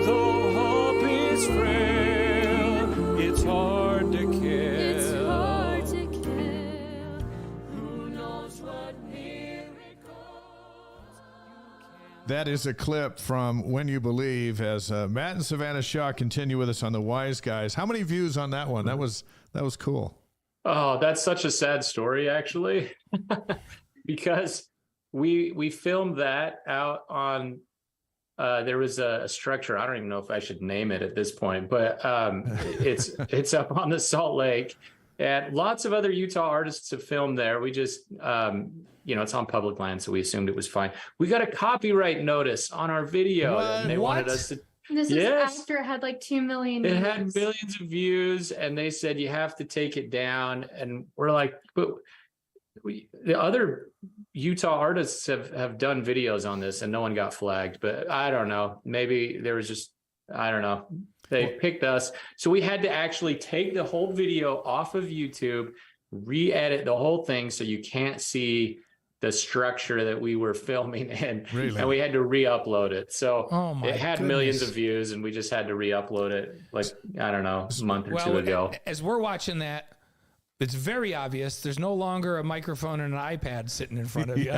Though hope is frail, it's hard to kill. It's hard to kill. Who knows what miracles That is a clip from When You Believe as Matt and Savannah Shaw continue with us on the Wise Guys. How many views on that one? That was cool. Oh, that's such a sad story, actually, because we filmed that out on. There was a structure. I don't even know if I should name it at this point, but it's up on the Salt Lake, and lots of other Utah artists have filmed there. We just it's on public land, so we assumed it was fine. We got a copyright notice on our video, and they wanted us to. This Yes. is after it had like 2 million It views. had millions of views, and they said you have to take it down. And we're like, but the other Utah artists have done videos on this, and no one got flagged. But I don't know. Maybe there was just, I don't know. They picked us, so we had to actually take the whole video off of YouTube, re-edit the whole thing so you can't see the structure that we were filming in. Really? And we had to re-upload it. So Oh my it had goodness. millions of views, and we just had to re-upload it like, I don't know, a month or two ago. As we're watching that, it's very obvious. There's no longer a microphone and an iPad sitting in front of you,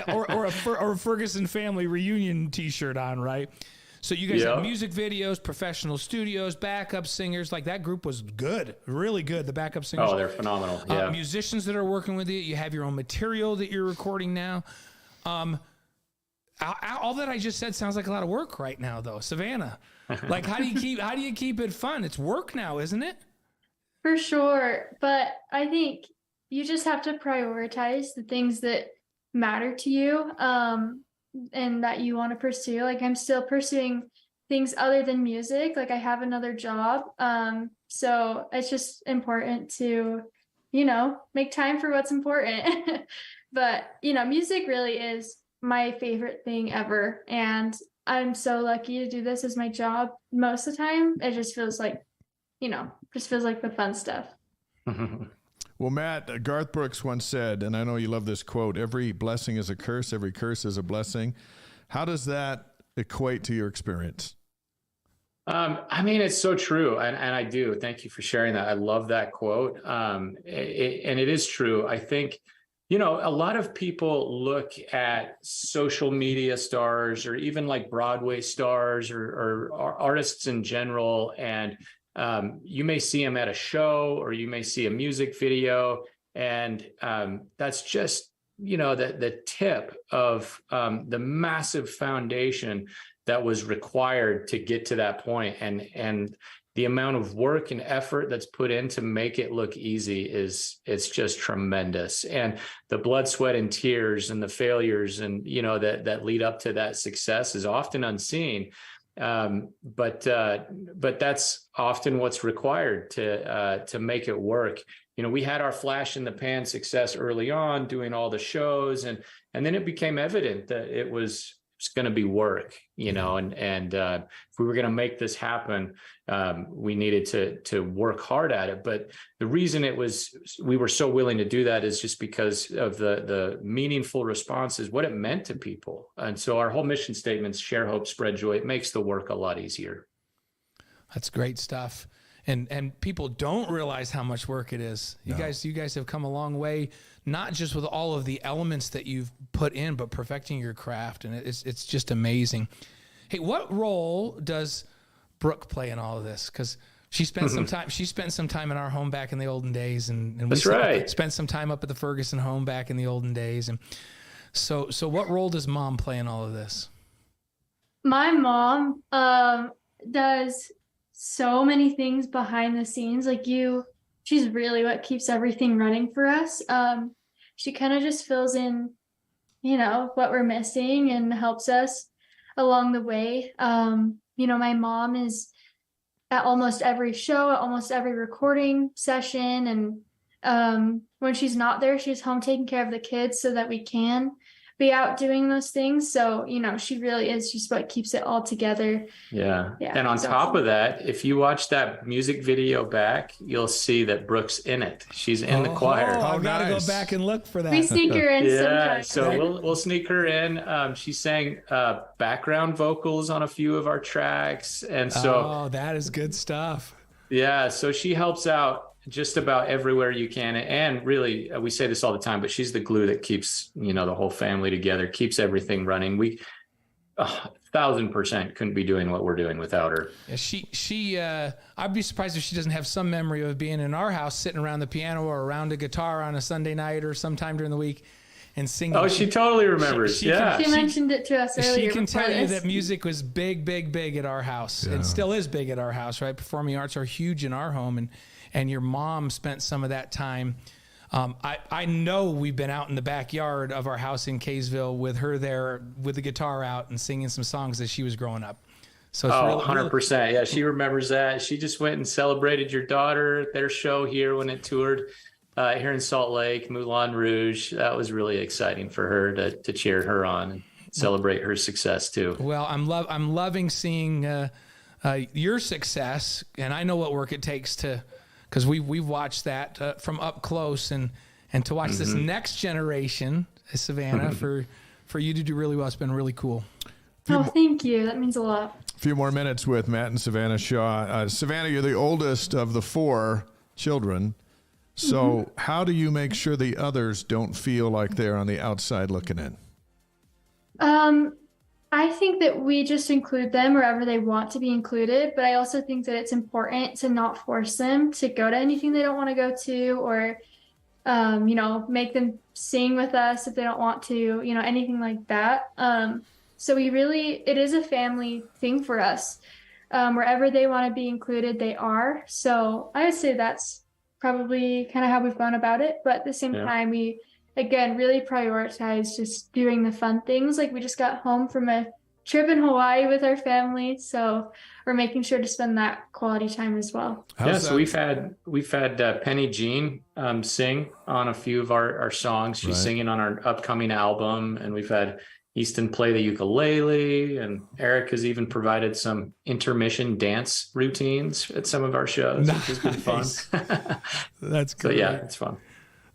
or a Ferguson family reunion T-shirt on, right? So you guys have music videos, professional studios, backup singers. Like that group was good, really good. The backup singers. Oh, they're phenomenal. Yeah. Musicians that are working with you. You have your own material that you're recording now. All that I just said sounds like a lot of work right now, though. Savannah, like how do you keep it fun? It's work now, isn't it? For sure. But I think you just have to prioritize the things that matter to you and that you want to pursue. Like I'm still pursuing things other than music. Like I have another job. So it's just important to, make time for what's important. But, music really is my favorite thing ever. And I'm so lucky to do this as my job most of the time. It just feels like, the fun stuff. Well, Matt, Garth Brooks once said, and I know you love this quote, every blessing is a curse, every curse is a blessing. How does that equate to your experience? I mean, it's so true. And I do. Thank you for sharing that. I love that quote. And it is true. I think, a lot of people look at social media stars or even like Broadway stars or artists in general, and you may see them at a show or you may see a music video, and that's just the tip of the massive foundation that was required to get to that point, and the amount of work and effort that's put in to make it look easy it's just tremendous, and the blood, sweat, and tears and the failures and that lead up to that success is often unseen. But that's often what's required to make it work. We had our flash in the pan success early on, doing all the shows, and then it became evident that it was going to be work, and if we were going to make this happen, we needed to work hard at it. But the reason we were so willing to do that is just because of the meaningful responses, what it meant to people. And so our whole mission statements, share hope, spread joy. It makes the work a lot easier. That's great stuff. And people don't realize how much work it is. You guys have come a long way, not just with all of the elements that you've put in, but perfecting your craft. And it's just amazing. Hey, what role does Brooke play in all of this? Because she spent some time in our home back in the olden days, and That's right. Spent some time up at the Ferguson home back in the olden days. And so what role does mom play in all of this? My mom does so many things behind the scenes. Like you she's really what keeps everything running for us. She kind of just fills in, what we're missing and helps us along the way. My mom is at almost every show, at almost every recording session. And when she's not there, she's home taking care of the kids so that we can be out doing those things. So, she really is just what keeps it all together. Yeah. And on top of that, if you watch that music video back, you'll see that Brooke's in it. She's in the choir. Oh, I've got to go back and look for that. We sneak her in sometimes. So we'll sneak her in. She sang background vocals on a few of our tracks. And so that is good stuff. Yeah. So she helps out just about everywhere you can. And really, we say this all the time, but she's the glue that keeps, the whole family together, keeps everything running. We 1,000% couldn't be doing what we're doing without her. Yeah, I'd be surprised if she doesn't have some memory of being in our house, sitting around the piano or around a guitar on a Sunday night or sometime during the week and singing. Oh, she totally remembers. She mentioned it to us earlier. She can tell you that music was big at our house and still is big at our house, right? Performing arts are huge in our home. And your mom spent some of that time. I know we've been out in the backyard of our house in Kaysville with her there with the guitar out and singing some songs as she was growing up. So it's 100%. Yeah, she remembers that. She just went and celebrated your daughter, their show here when it toured here in Salt Lake, Moulin Rouge. That was really exciting for her to cheer her on and celebrate her success too. Well, I'm loving seeing your success, and I know what work it takes to. Because we've watched that from up close, and to watch this next generation, Savannah, for you to do really well, it's been really cool. Thank you. That means a lot. A few more minutes with Matt and Savannah Shaw. Savannah, you're the oldest of the 4 children. So how do you make sure the others don't feel like they're on the outside looking in? I think that we just include them wherever they want to be included, but I also think that it's important to not force them to go to anything they don't want to go to, or, make them sing with us if they don't want to, anything like that. So it is a family thing for us. Wherever they want to be included, they are. So I would say that's probably kind of how we've gone about it. But at the same time, we, again, really prioritize just doing the fun things. Like we just got home from a trip in Hawaii with our family, so we're making sure to spend that quality time as well. So we've had Penny Jean sing on a few of our songs. She's singing on our upcoming album, and we've had Easton play the ukulele, and Eric has even provided some intermission dance routines at some of our shows, which has been fun. That's good. So yeah, it's fun.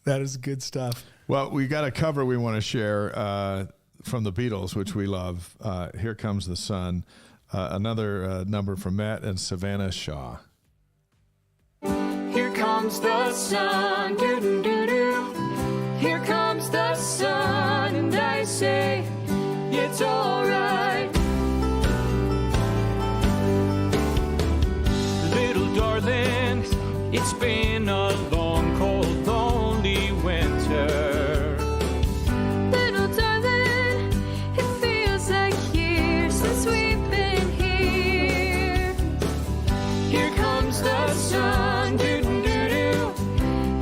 That is good stuff. Well, we got a cover we want to share from the Beatles, which we love. Here Comes the Sun, another number from Matt and Savannah Shaw. Here comes the sun, doo-doo-doo-doo. Here comes the sun, and I say it's all right. Little darling, it's been a long, cold, lonely winter. Little darling, it feels like years since we've been here. Here comes the sun, doo-doo-doo-doo.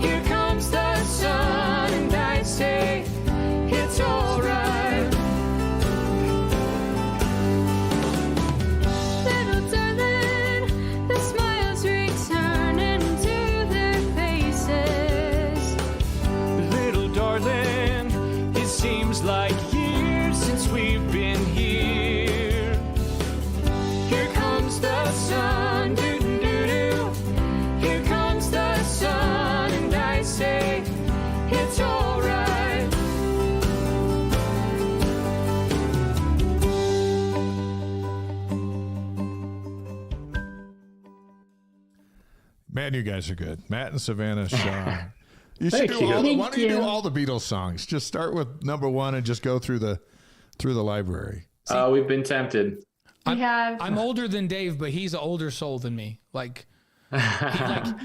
Here comes the sun, and I say it's all right. Little darling, the smiles returning to their faces. Little darling, it seems like years since we've been here. Here comes the sun, doo-doo-doo-doo. Here comes the sun, and I say it's all right. Man, you guys are good. Matt and Savannah Shaw. You should Thank do you. all. Thank Why don't you do you. all the Beatles songs? Just start with number 1 and just go through the library. We've been tempted. We have I'm older than Dave, but he's an older soul than me. Like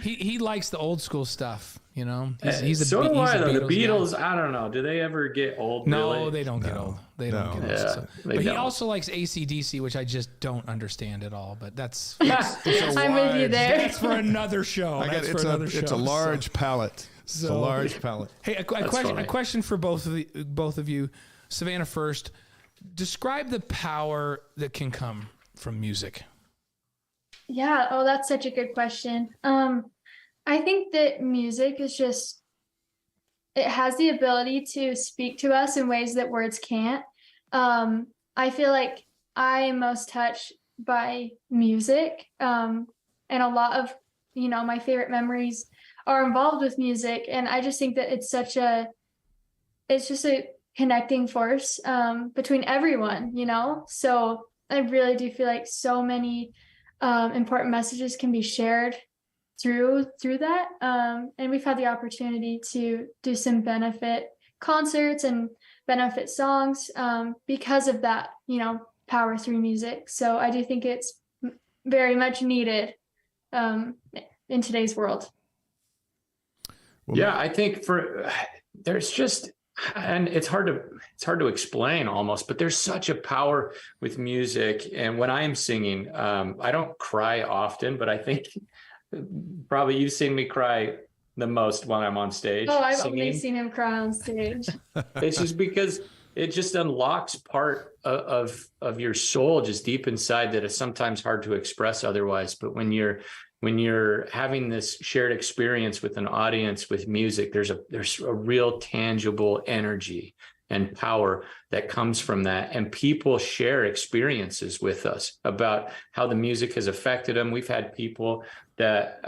He likes the old school stuff. You know, he's a so do I, though. The Beatles, guy. I don't know. Do they ever get old? No, really? they don't get old. They don't get old. Yeah, So. But he also likes AC/DC, which I just don't understand at all. But that's I'm with you there. That's for another show. It's a large palette. It's a large palette. Hey, a question for both of you. Savannah first. Describe the power that can come from music. Yeah. Oh, that's such a good question. I think that music is just, it has the ability to speak to us in ways that words can't. I feel like I am most touched by music. And a lot of, my favorite memories are involved with music. And I just think that it's just a connecting force between everyone, So I really do feel like so many important messages can be shared through that. And we've had the opportunity to do some benefit concerts and benefit songs because of that, power through music. So I do think it's very much needed in today's world. Well, yeah, I think there's just, and it's hard to explain almost, but there's such a power with music. And when I am singing, I don't cry often, but I think probably you've seen me cry the most when I'm on stage. Oh, I've singing. only seen him cry on stage. It's just because it just unlocks part of your soul just deep inside that is sometimes hard to express otherwise. But when you're having this shared experience with an audience with music, there's a real tangible energy and power that comes from that. And people share experiences with us about how the music has affected them. We've had people that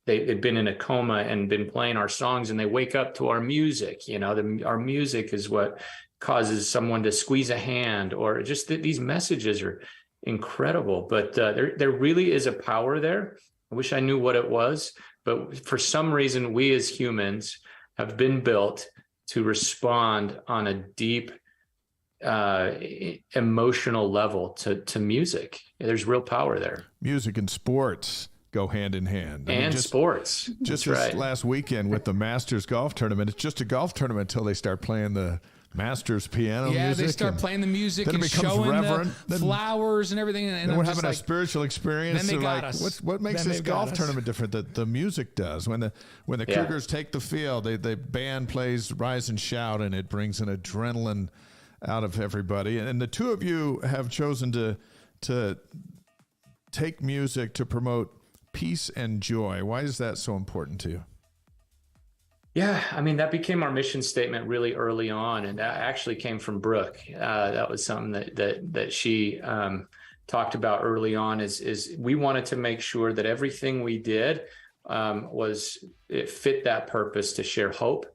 they've been in a coma and been playing our songs and they wake up to our music. Our music is what causes someone to squeeze a hand, or just these messages are incredible. But there really is a power there. I wish I knew what it was, but for some reason, we as humans have been built to respond on a deep emotional level to music. There's real power there. Music and sports go hand in hand. Sports. Just this last weekend with the Masters golf tournament, it's just a golf tournament until they start playing the Masters piano music. Yeah, they start playing the music then and it becomes showing reverent. the flowers and everything. And then we're having a spiritual experience. Then they got like, us. What makes this golf tournament different? That the music does. When the Cougars take the field, the band plays Rise and Shout, and it brings an adrenaline out of everybody. And the two of you have chosen to take music to promote peace and joy. Why is that so important to you? Yeah, I mean, that became our mission statement really early on, and that actually came from Brooke. That was something that she talked about early on. Is we wanted to make sure that everything we did it fit that purpose to share hope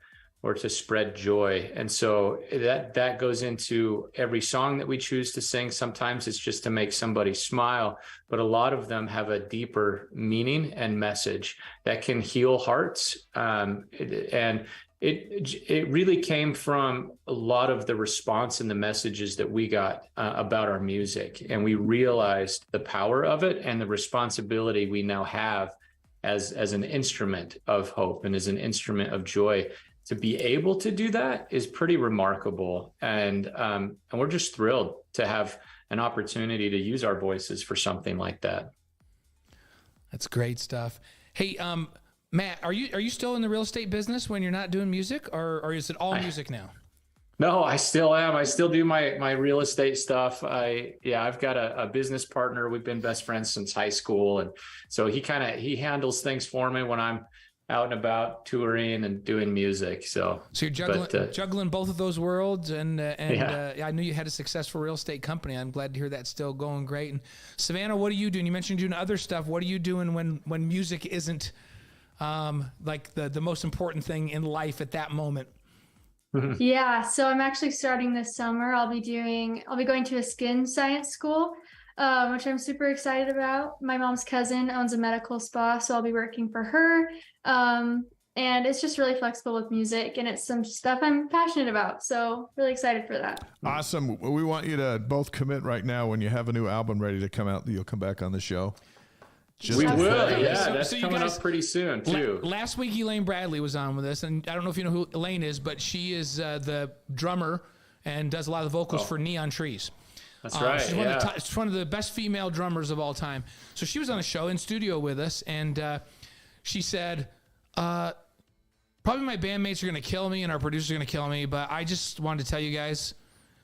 or to spread joy. And so that goes into every song that we choose to sing. Sometimes it's just to make somebody smile, but a lot of them have a deeper meaning and message that can heal hearts. And it really came from a lot of the response and the messages that we got about our music. And we realized the power of it and the responsibility we now have as an instrument of hope and as an instrument of joy. To be able to do that is pretty remarkable. And we're just thrilled to have an opportunity to use our voices for something like that. That's great stuff. Hey, Matt, are you still in the real estate business when you're not doing music, or is it all music now? No, I still am. I still do my real estate stuff. I've got a business partner. We've been best friends since high school. And so he handles things for me when I'm out and about touring and doing music. So you're juggling both of those worlds. And I knew you had a successful real estate company. I'm glad to hear that's still going great. And Savannah, what are you doing? You mentioned doing other stuff. What are you doing when music isn't like the most important thing in life at that moment? Yeah, so I'm actually starting this summer. I'll be going to a skin science school, which I'm super excited about. My mom's cousin owns a medical spa, so I'll be working for her. And it's just really flexible with music, and it's some stuff I'm passionate about. So really excited for that. Awesome. We want you to both commit right now when you have a new album ready to come out, you'll come back on the show. We will. Absolutely. Yeah, So- that's so you coming guys- up pretty soon too. Last week, Elaine Bradley was on with us, and I don't know if you know who Elaine is, but she is the drummer and does a lot of the vocals for Neon Trees. That's right. She's she's one of the best female drummers of all time. So she was on a show in studio with us, and she said, probably my bandmates are going to kill me and our producers are going to kill me, but I just wanted to tell you guys,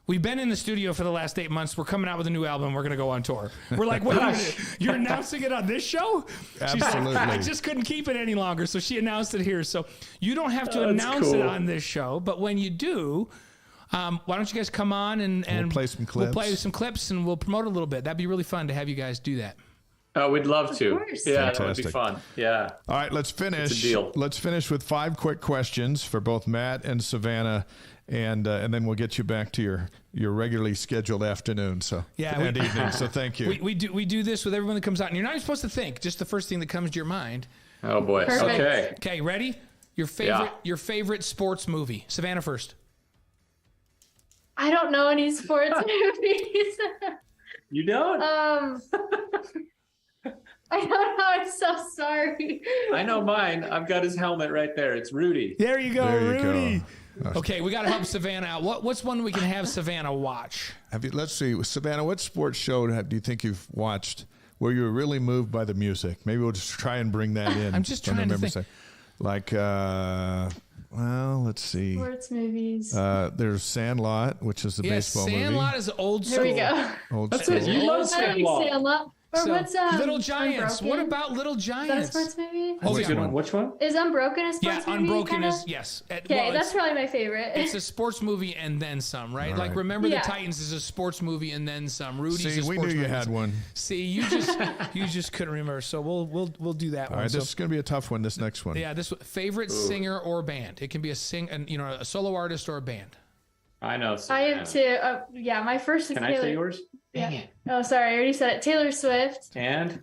we've been in the studio for the last 8 months. We're coming out with a new album. We're going to go on tour. We're like, wait a minute, you're announcing it on this show? She's Absolutely. like, I just couldn't keep it any longer. So she announced it here. So you don't have to announce it cool. on this show, but when you do, why don't you guys come on and We'll play some clips. We'll play some clips and we'll promote a little bit. That'd be really fun to have you guys do that. Oh, we'd love to. course. Yeah, that would Fantastic. be fun. Yeah. All right, let's finish. It's a deal. Let's finish with 5 quick questions for both Matt and Savannah, and then we'll get you back to your regularly scheduled afternoon. So and evening. So thank you. We do this with everyone that comes out, and you're not even supposed to think. Just the first thing that comes to your mind. Oh boy. Perfect. Okay. Okay, ready? Your favorite sports movie. Savannah first. I don't know any sports movies. You don't? I don't know. I'm so sorry. I know mine. I've got his helmet right there. It's Rudy. There you go, There you Rudy. go. Okay, we got to help Savannah out. What's one we can have Savannah watch? Let's see, Savannah, what sports show do you think you've watched where you were really moved by the music? Maybe we'll just try and bring that in. I'm just from the trying to memory think. side. Like, well, let's see. Sports movies. There's Sandlot, which is the baseball Sandlot movie. is old school. Here we go. Old That's school. it. You love I like Sandlot. Sandlot. Or So, what's Little Giants. Unbroken? What about Little Is that a Giants? sports movie? Oh, That's a yeah. good one. Which one? Is Unbroken a Yeah, sports movie? Unbroken kinda? is yes. Okay, that's probably my favorite. It's a sports movie and then some, right? All Like right. Remember Yeah. the Titans is a sports movie and then some. Rudy's See, a we sports knew you movie. had one. See, you just couldn't remember. So we'll do that All one. right, So, this is going to be a tough one, this next one. yeah, this favorite singer or band. It can be a solo artist or a band. I know. I am too. Yeah, my first is Can I Taylor. say yours? Dang Yeah. it. Oh, sorry, I already said it. Taylor Swift, And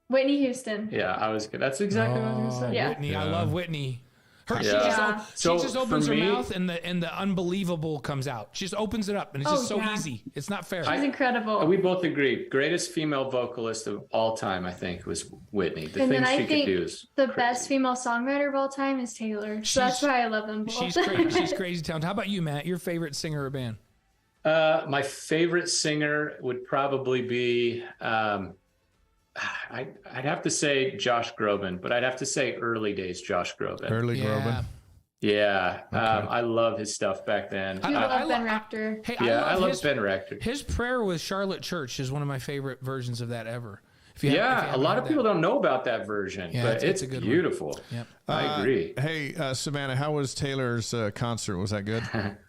Whitney Houston. yeah, I was good. That's exactly what I was going to say. Yeah. Whitney, I Yeah. love Whitney. She Yeah. just So opens for her me- mouth and the unbelievable comes out. She just opens it up and it's just so yeah. easy. It's not fair. She's incredible. We both agree. Greatest female vocalist of all time, I think, was Whitney. The And then things I she could think do is the crazy. best female songwriter of all time is Taylor. So that's She's- why I love them both. She's crazy. She's crazy talented. How about you, Matt? Your favorite singer or band? My favorite singer would probably be, I'd have to say Josh Groban, but I'd have to say early days Josh Groban. Early Groban. Yeah, Okay. I love his stuff back then. You love Ben I- Rector. Hey, Yeah, I love his, Ben Rector. His prayer with Charlotte Church is one of my favorite versions of that ever. If you haven't- if you Yeah, a haven't lot heard of people that. don't know about that version, Yeah, but it's it's a good one. beautiful. Yep. I agree. Hey, Savannah, how was Taylor's concert? Was that good?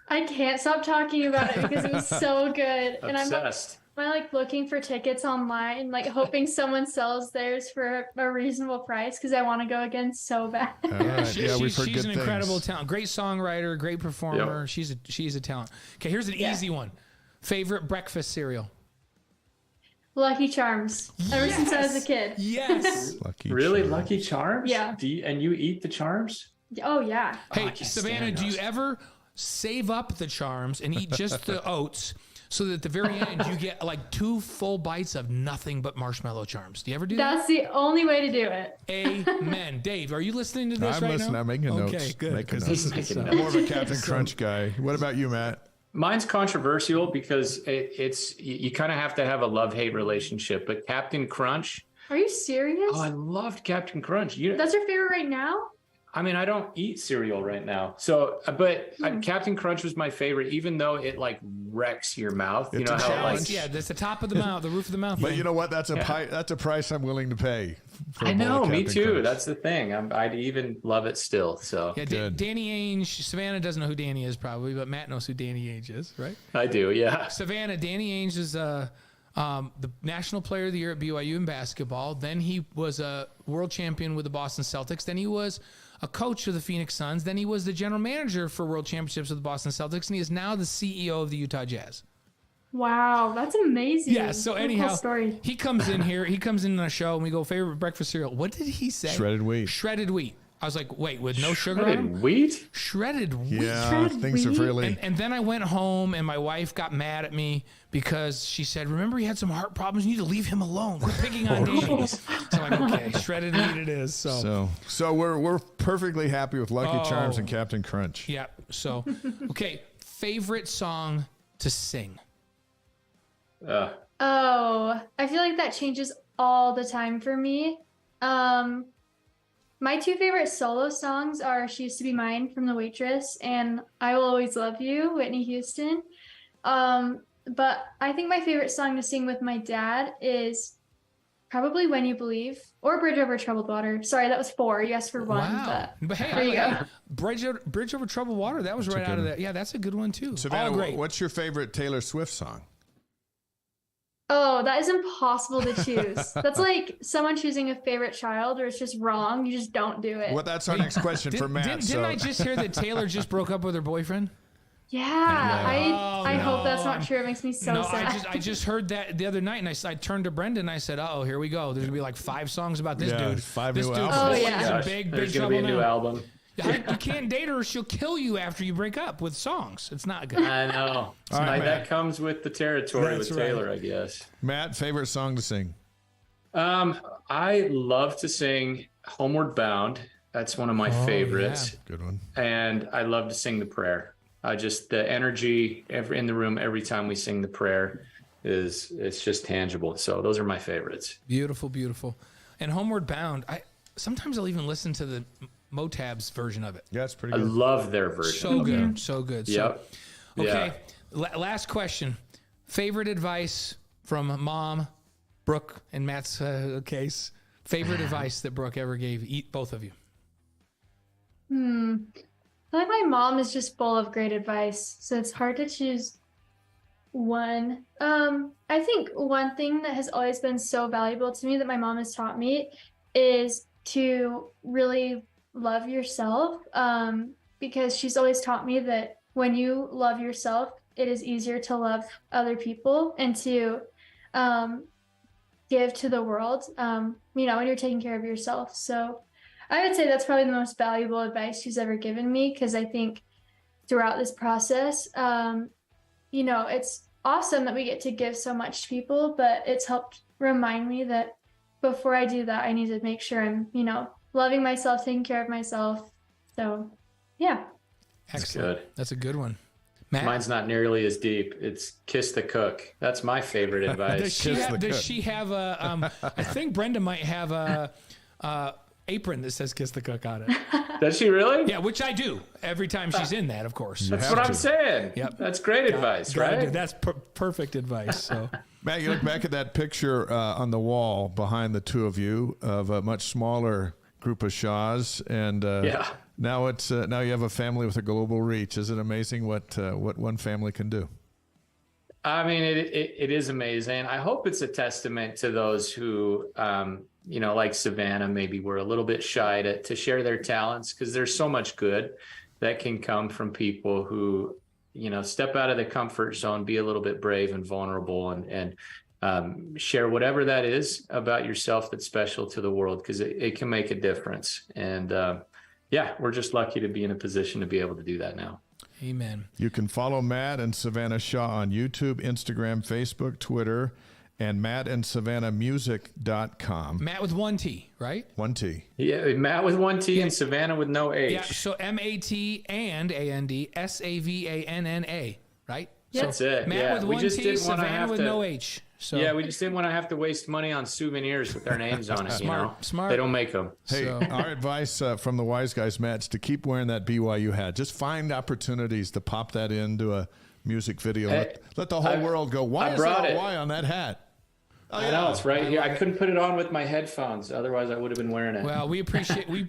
I can't stop talking about it because it was so good. And I'm Obsessed. like looking for tickets online, like hoping someone sells theirs for a reasonable price because I want to go again so bad. All right. Yeah, we've heard She's good an things. incredible talent. Great songwriter, great performer. She's a talent. Okay, here's an easy one. Favorite breakfast cereal? Lucky Charms. Ever since I was a kid. Yes. Lucky Really, Charms. Lucky Charms? Yeah. And you eat the charms? Oh yeah. Hey, I can't Savannah, stand do you those. ever save up the charms and eat just the oats so that at the very end you get like 2 full bites of nothing but marshmallow charms? Do you ever do that? That's the only way to do it. Amen. Dave, are you listening to this I'm right listening. now? I'm making notes. Okay, good. Making 'cause notes. this is, Making I'm more of a Captain Crunch guy. What about you, Matt? Mine's controversial because it's you kind of have to have a love-hate relationship. But Captain Crunch, Are you serious? oh, I loved Captain Crunch. That's your favorite right now? I mean, I don't eat cereal right now, so but Captain Crunch was my favorite, even though it like wrecks your mouth. You It's know a how it, challenge. like yeah, that's the top of the mouth, the roof of the mouth. But thing. you know what? That's a price I'm willing to pay. For I a bowl know, of me Captain too. Crunch. That's the thing. I'd even love it still. So yeah, Good. Danny Ainge. Savannah doesn't know who Danny is probably, but Matt knows who Danny Ainge is, right? I do. Yeah. Savannah, Danny Ainge is the National Player of the Year at BYU in basketball. Then he was a world champion with the Boston Celtics. Then he was a coach of the Phoenix Suns. Then he was the general manager for world championships with the Boston Celtics. And he is now the CEO of the Utah Jazz. Wow, that's amazing. Yeah, so What a cool anyhow, story. he comes in here. He comes in our show and we go, favorite breakfast cereal. What did he say? Shredded wheat. Shredded wheat. I was like, wait, with no sugar on Shredded them? wheat? Shredded wheat. Yeah, Shredded things have wheat? really. And then I went home and my wife got mad at me because she said, remember he had some heart problems? You need to leave him alone. Quit picking on Danny. So I'm like, okay, shredded wheat it is. So we're perfectly happy with Lucky Charms and Oh. Captain Crunch. Yeah. So, okay. Favorite song to sing? Oh, I feel like that changes all the time for me. My two favorite solo songs are She Used to Be Mine from The Waitress and I Will Always Love You, Whitney Houston. But I think my favorite song to sing with my dad is probably When You Believe or Bridge Over Troubled Water. Sorry, that was 4. You asked for 1, But hey, there you go. Bridge Over Troubled Water. That was right out of that. Yeah, that's a good one too. Savannah, All great. what's your favorite Taylor Swift song? Oh, that is impossible to choose. That's like someone choosing a favorite child where it's just wrong. You just don't do it. Well, that's our next question for Matt. Didn't I just hear that Taylor just broke up with her boyfriend? Yeah, Oh, I no. hope that's not true. It makes me so No, sad. I just heard that the other night, and I turned to Brendan and I said, "Oh, here we go. There's gonna be like 5 songs about this Yeah, dude. 5 this new dude's albums. Oh, in yeah. some Gosh, big there's trouble gonna be a new now. album. You can't date her; she'll kill you after you break up with songs. It's not good. I know. All right, That Matt. comes with the territory That's with right. Taylor, I guess. Matt, favorite song to sing? I love to sing Homeward Bound. That's one of my favorites. Good one. And I love to sing the prayer. Just the energy in the room every time we sing the prayer it's just tangible. So those are my favorites. Beautiful, beautiful. And Homeward Bound. Sometimes I'll even listen to the Motab's version of it. Yeah, it's pretty I good. love their version. So good, so good. Yep. So, okay. Yeah. Last question. Favorite advice from Mom, Brooke, and Matt's case. Favorite advice that Brooke ever gave both of you. I feel like my mom is just full of great advice, so it's hard to choose one. I think one thing that has always been so valuable to me that my mom has taught me is to really love yourself, because she's always taught me that when you love yourself, it is easier to love other people and to give to the world, when you're taking care of yourself. So I would say that's probably the most valuable advice she's ever given me, because I think throughout this process, it's awesome that we get to give so much to people, but it's helped remind me that before I do that, I need to make sure I'm, loving myself, taking care of myself. So, yeah. Excellent. Good. That's a good one. Matt? Mine's not nearly as deep. It's kiss the cook. That's my favorite advice. Does she have a? I think Brenda might have a apron that says "Kiss the Cook" on it. Does she really? Yeah, which I do every time she's in that, of course. That's have what to. I'm saying. Yep. That's great advice, Gotta right? do- That's perfect advice. So Matt, you look back at that picture on the wall behind the two of you of a much smaller group of Shaws, and Yeah. now it's now you have a family with a global reach. Is it amazing what one family can do? I mean, it is amazing. I hope it's a testament to those who, like Savannah, maybe were a little bit shy to share their talents, because there's so much good that can come from people who, step out of the comfort zone, be a little bit brave and vulnerable, and share whatever that is about yourself that's special to the world, because it can make a difference. And we're just lucky to be in a position to be able to do that now. amen. You can follow Matt and Savannah Shaw on YouTube, Instagram, Facebook, Twitter, and mattandsavannahmusic.com. Matt with 1 T, right? 1 T. Yeah, Matt with 1 T and Savannah with no H. Yeah. So MAT and ANDSAVANNA, right? Yep. That's it. Matt Yeah, with we 1 just T, didn't want to Savannah have with to. no H. So Yeah, we just didn't want to have to waste money on souvenirs with our names on it. Smart. They don't make them. Hey, So- our advice from the wise guys, Matt, is to keep wearing that BYU hat. Just find opportunities to pop that into a music video. Hey, Let the whole world go, why I is there brought a it. Y on that hat? I know, it's right here. I couldn't put it on with my headphones. Otherwise, I would have been wearing it. Well, we appreciate you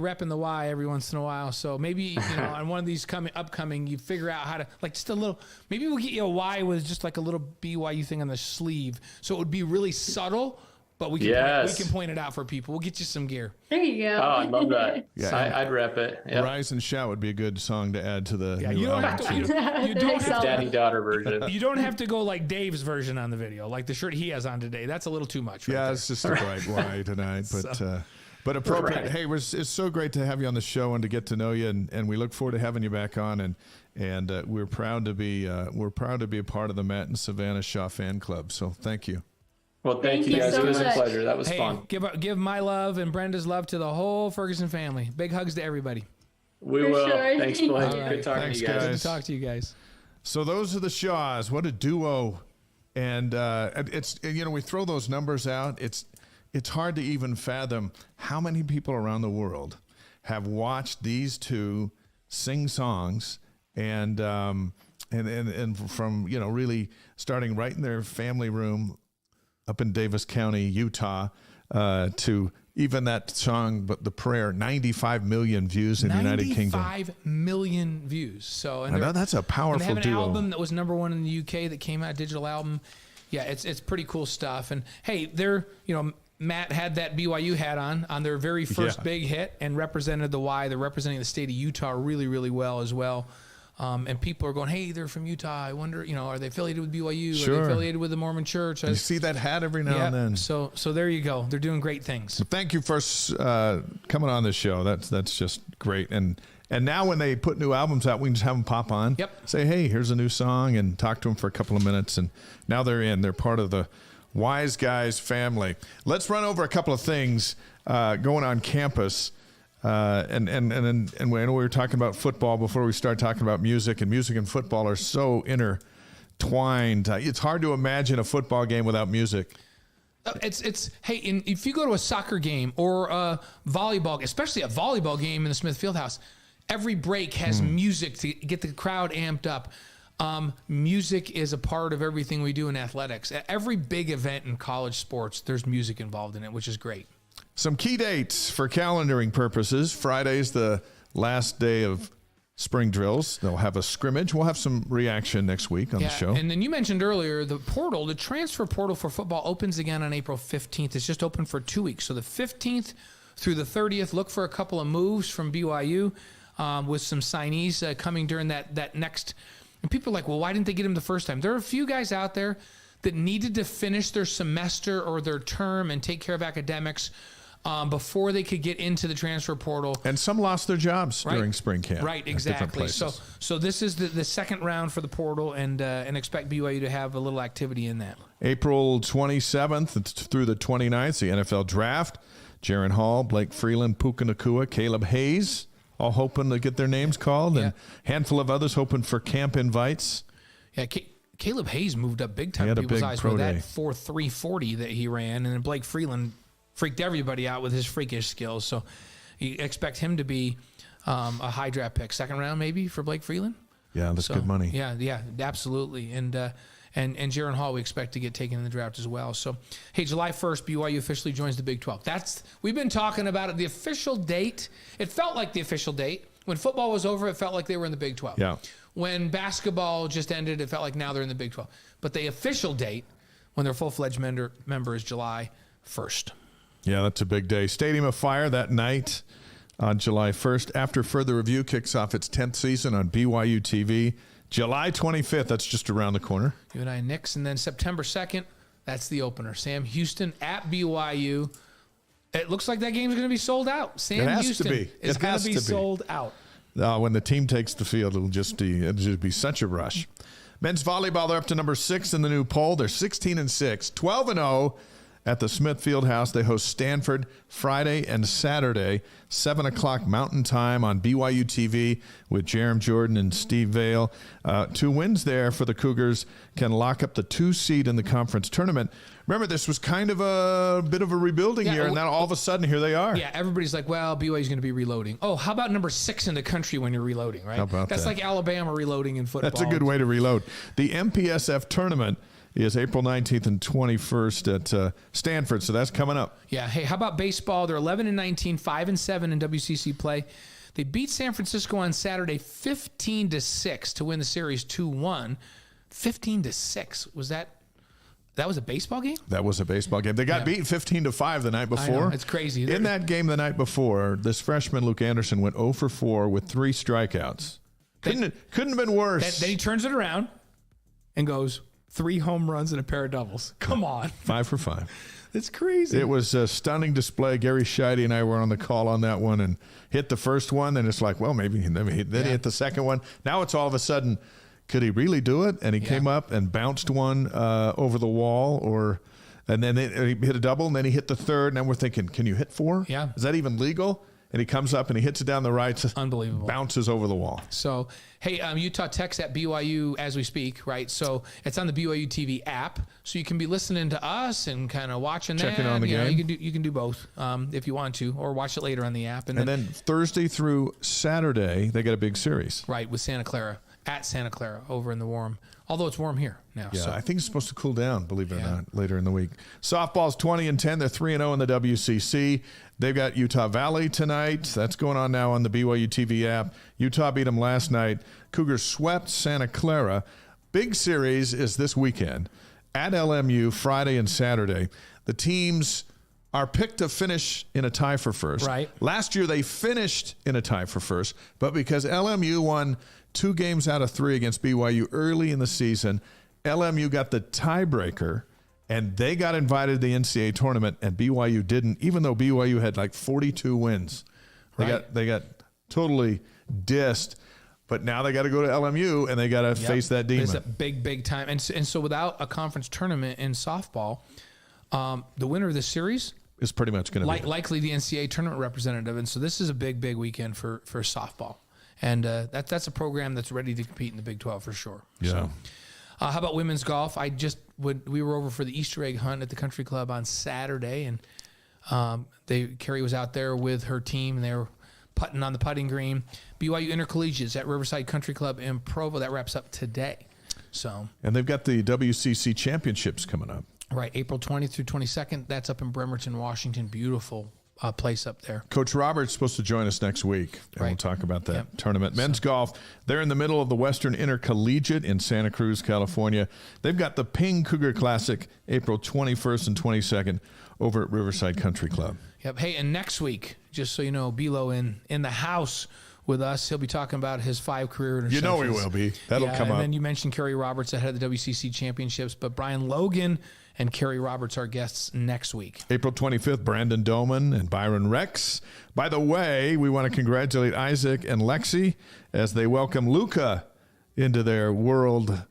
repping the Y every once in a while. So maybe on one of these upcoming, you figure out how to just a little. Maybe we'll get you a Y with just like a little BYU thing on the sleeve, so it would be really subtle, but we can point it out for people. We'll get you some gear. There you go. Oh, I love that. Yeah. I'd rep it. Yep. Rise and Shout would be a good song to add to the new You don't album. have to. You They're don't have excited. Daddy-daughter version. You don't have to go like Dave's version on the video, like the shirt he has on today. That's a little too much. Right Yeah, there. it's just a bright Y tonight. But But appropriate. Right. Hey, it's so great to have you on the show and to get to know you, and we look forward to having you back on. And we're proud to be a part of the Matt and Savannah Shaw fan club. So thank you. Well, thank you you guys. so It was a much. pleasure. That was Hey, fun. give my love and Brenda's love to the whole Ferguson family. Big hugs to everybody. We For will. sure. Thanks, Thank Blaine. you. Good talking Thanks, to you guys. guys. Good to talk to you guys. So those are the Shaws. What a duo! And it's we throw those numbers out. It's hard to even fathom how many people around the world have watched these two sing songs and from really starting right in their family room up in Davis County, Utah, to even that song, but the prayer, 95 million views in the United Kingdom. 95 million views. So and That's a powerful and they have an duo. album that was #1 in the UK that came out, a digital album. Yeah, it's pretty cool stuff. And hey, they're Matt had that BYU hat on their very first big hit and represented the Y. They're representing the state of Utah really, really well as well. And people are going, hey, they're from Utah. I wonder, are they affiliated with BYU? Sure. Are they affiliated with the Mormon Church? You see that hat every now Yeah, and then. So there you go. They're doing great things. Thank you for coming on the show. That's just great. And now when they put new albums out, we can just have them pop on. Yep. Say, hey, here's a new song, and talk to them for a couple of minutes. And now they're in. They're part of the Wise Guys family. Let's run over a couple of things going on campus. And I know we were talking about football before we start talking about music, and music and football are so intertwined. It's hard to imagine a football game without music. Hey, if you go to a soccer game or a volleyball, especially a volleyball game in the Smith Fieldhouse, every break has music to get the crowd amped up. Music is a part of everything we do in athletics. At every big event in college sports, there's music involved in it, which is great. Some key dates for calendaring purposes. Friday's the last day of spring drills. They'll have a scrimmage. We'll have some reaction next week on the show. And then you mentioned earlier the transfer portal for football opens again on April 15th. It's just open for 2 weeks. So the 15th through the 30th, look for a couple of moves from BYU with some signees coming during that next. And people are like, well, why didn't they get him the first time? There are a few guys out there that needed to finish their semester or their term and take care of academics before they could get into the transfer portal. And some lost their jobs during spring camp. Right, at different exactly. places. So this is the second round for the portal, and expect BYU to have a little activity in that. April 27th through the 29th, the NFL Draft. Jaron Hall, Blake Freeland, Puka Nacua, Caleb Hayes, all hoping to get their names called, and a handful of others hoping for camp invites. Yeah, Caleb Hayes moved up big time He had in a people's big eyes pro with that day. 4.340 that he ran, and then Blake Freeland freaked everybody out with his freakish skills. So you expect him to be a high draft pick, second round maybe for Blake Freeland. Yeah, that's good money. Yeah, absolutely. And Jaron Hall we expect to get taken in the draft as well. So hey, July 1st, BYU officially joins the Big 12. We've been talking about it. The official date. It felt like the official date when football was over. It felt like they were in the Big 12. Yeah. When basketball just ended, it felt like now they're in the Big 12. But the official date, when they're full-fledged member, is July 1st. Yeah, that's a big day. Stadium of Fire that night on July 1st. After Further Review kicks off its 10th season on BYU TV. July 25th, that's just around the corner. UNI Knicks. And then September 2nd, that's the opener. Sam Houston at BYU. It looks like that game's going to be sold out. Sam has to Houston be. is It going has to be to be. sold out. When the team takes the field, it'll just be such a rush. Men's volleyball, they're up to number 6 in the new poll. They're 16-6, 12-0 at the Smith Fieldhouse. They host Stanford Friday and Saturday, 7 o'clock Mountain Time on BYU TV with Jerem Jordan and Steve Vale. 2 wins there for the Cougars can lock up the 2 seed in the conference tournament. Remember, this was kind of a bit of a rebuilding year, and then all of a sudden, here they are. Yeah, everybody's like, well, BYU's going to be reloading. Oh, how about number 6 in the country when you're reloading, right? How about That's that? like Alabama reloading in football. That's a good way to reload. The MPSF tournament is April 19th and 21st at Stanford, so that's coming up. Yeah. Hey, how about baseball? They're 11-19, 5-7 in WCC play. They beat San Francisco on Saturday 15-6 to win the series 2-1. 15-6. That was a baseball game? That was a baseball game. They got beat 15-5 the night before. I know, it's crazy. In that game the night before, this freshman Luke Anderson went 0 for 4 with 3 strikeouts. Couldn't have been worse. Then he turns it around and goes 3 home runs and a pair of doubles. Come on. 5 for 5. It's crazy. It was a stunning display. Gary Scheide and I were on the call on that one and hit the first one. And it's like, well, maybe then he hit the second one. Now it's all of a sudden, could he really do it? And he came up and bounced one over the wall, and then he hit a double, and then he hit the third. And then we're thinking, can you hit 4? Yeah. Is that even legal? And he comes up and he hits it down the right. Unbelievable. Bounces over the wall. So, hey, Utah Tech's at BYU as we speak, right? So it's on the BYU TV app, so you can be listening to us and kind of watching Checking that. on the game. You can do both if you want to, or watch it later on the app. And then Thursday through Saturday, they got a big series. Right, with Santa Clara, at Santa Clara over in the warm. Although it's warm here now. Yeah, so. I think it's supposed to cool down, believe it or not, later in the week. Softball's 20-10. They're 3-0 in the WCC. They've got Utah Valley tonight. That's going on now on the BYU TV app. Utah beat them last night. Cougars swept Santa Clara. Big series is this weekend at LMU, Friday and Saturday. The teams are picked to finish in a tie for first. Right. Last year they finished in a tie for first, but because LMU won 2 games out of 3 against BYU early in the season, LMU got the tiebreaker, and they got invited to the NCAA tournament, and BYU didn't, even though BYU had like 42 wins. They got totally dissed, but now they got to go to LMU, and they got to face that demon. It's a big time. And so without a conference tournament in softball, the winner of this series is pretty much going to be likely the NCAA tournament representative. And so this is a big weekend for softball. And that's a program that's ready to compete in the Big 12 for sure. Yeah. So, how about women's golf? We were over for the Easter egg hunt at the country club on Saturday, and Carrie was out there with her team, and they were putting on the putting green. BYU Intercollegiates at Riverside Country Club in Provo. That wraps up today. So, and they've got the WCC championships coming up. Right, April 20th through 22nd. That's up in Bremerton, Washington. Beautiful place up there. Coach Robert's supposed to join us next week, and we'll talk about that tournament. Men's golf, they're in the middle of the Western Intercollegiate in Santa Cruz, California. They've got the Ping Cougar Classic April 21st and 22nd over at Riverside Country Club. Yep. Hey, and next week, just so you know, Bilo in the house with us. He'll be talking about his 5 career interceptions. You know he will be. That'll come up. And then you mentioned Kerry Roberts ahead of the WCC championships, but Brian Logan and Kerry Roberts are guests next week. April 25th, Brandon Doman and Byron Rex. By the way, we want to congratulate Isaac and Lexi as they welcome Luca into their world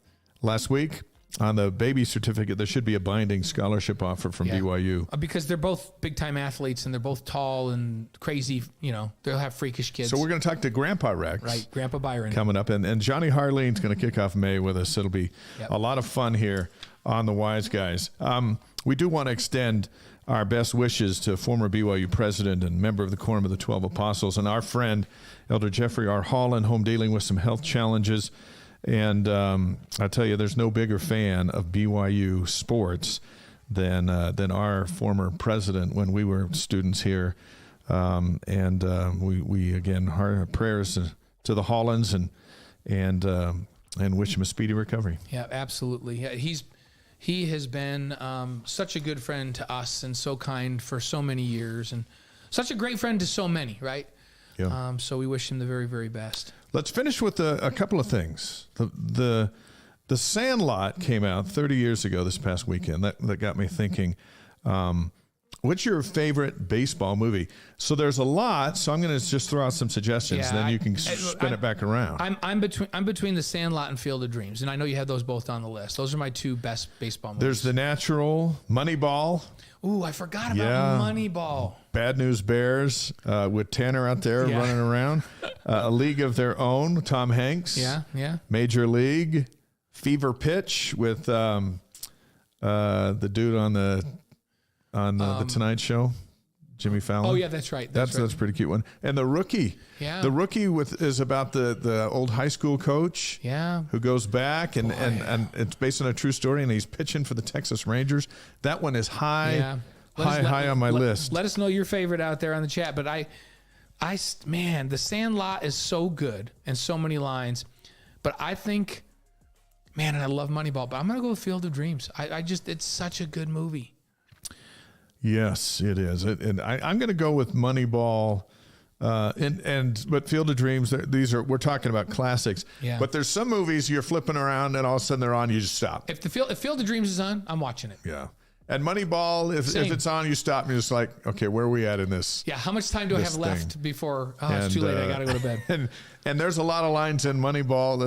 last week. On the baby certificate, there should be a binding scholarship offer from BYU. Because they're both big-time athletes, and they're both tall and crazy. They'll have freakish kids. So we're going to talk to Grandpa Rex. Right, Grandpa Byron. Coming up. And Johnny Harleen's going to kick off May with us. It'll be a lot of fun here on the Wise Guys. We do want to extend our best wishes to former BYU president and member of the Quorum of the 12 Apostles and our friend, Elder Jeffrey R. Holland, home dealing with some health challenges. And I tell you, there's no bigger fan of BYU sports than our former president when we were students here. We again, our prayers to the Hollands and wish him a speedy recovery. Yeah, absolutely. Yeah, he has been such a good friend to us and so kind for so many years, and such a great friend to so many, right? Yeah. So we wish him the very, very best. Let's finish with a couple of things. The Sandlot came out 30 years ago this past weekend. That got me thinking. What's your favorite baseball movie? So there's a lot. So I'm going to just throw out some suggestions, and then you can spin it back around. I'm between The Sandlot and Field of Dreams, and I know you have those both on the list. Those are my 2 best baseball movies. There's The Natural, Moneyball. Ooh, I forgot about Moneyball. Bad News Bears with Tanner out there running around. A League of Their Own, Tom Hanks. Yeah. Major League, Fever Pitch with the dude on the Tonight Show, Jimmy Fallon. Oh yeah, that's right. That's a pretty cute one. And The Rookie. Yeah. The Rookie is about the old high school coach. Yeah. Who goes back and it's based on a true story, and he's pitching for the Texas Rangers. That one is high. Yeah. High on my list. Let us know your favorite out there on the chat. But man, The Sandlot is so good and so many lines. But I think, man, and I love Moneyball, but I'm going to go with Field of Dreams. It's such a good movie. Yes, it is. And I'm going to go with Moneyball But Field of Dreams, we're talking about classics. Yeah. But there's some movies you're flipping around and all of a sudden they're on, you just stop. If Field of Dreams is on, I'm watching it. Yeah. And Moneyball, if it's on, you stop and you're just like, okay, where are we at in this? Yeah, how much time do I have left before it's too late? I gotta go to bed. And there's a lot of lines in Moneyball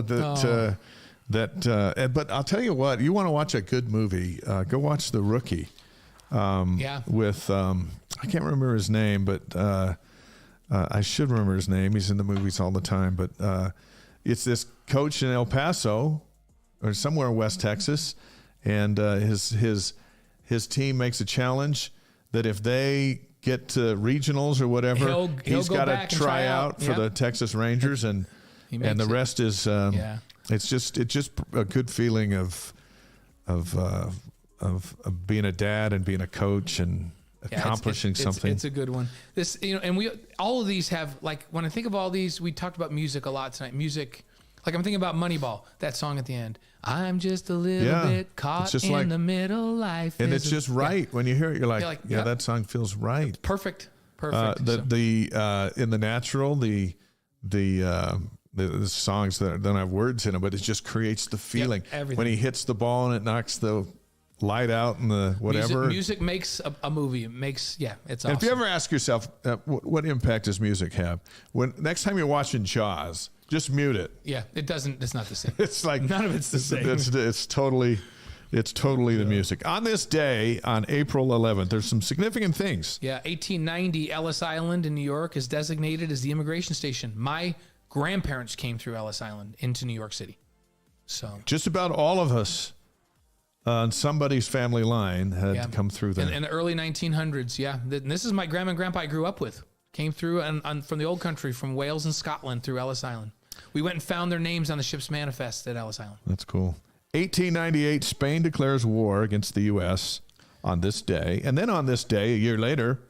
but I'll tell you what, you want to watch a good movie, go watch The Rookie. With I can't remember his name, but I should remember his name. He's in the movies all the time. But it's this coach in El Paso or somewhere in West Texas, and his team makes a challenge that if they get to regionals or whatever, he's got to try out for the Texas Rangers, and the rest is it's just a good feeling of being a dad and being a coach and accomplishing something. It's a good one. This, and all of these have, like, when I think of all these, we talked about music a lot tonight. Music, like I'm thinking about Moneyball, that song at the end. I'm just a little bit caught in the middle. Life, and it's just right when you hear it. You're like, that song feels right. Perfect. In The Natural, the songs that don't have words in them, but it just creates the feeling when he hits the ball and it knocks the light out and the whatever. Music makes a movie. It makes, it's awesome. And if you ever ask yourself, what impact does music have? When next time you're watching Jaws, just mute it. Yeah, it doesn't. It's not the same. It's like none of it's the same. It's totally the music. On this day, on April 11th, there's some significant things. Yeah, 1890, Ellis Island in New York is designated as the immigration station. My grandparents came through Ellis Island into New York City. So just about all of us on somebody's family line had come through there. In the early 1900s, And this is my grandma and grandpa I grew up with. Came through from the old country, from Wales and Scotland through Ellis Island. We went and found their names on the ship's manifest at Ellis Island. That's cool. 1898, Spain declares war against the U.S. on this day. And then on this day, a year later,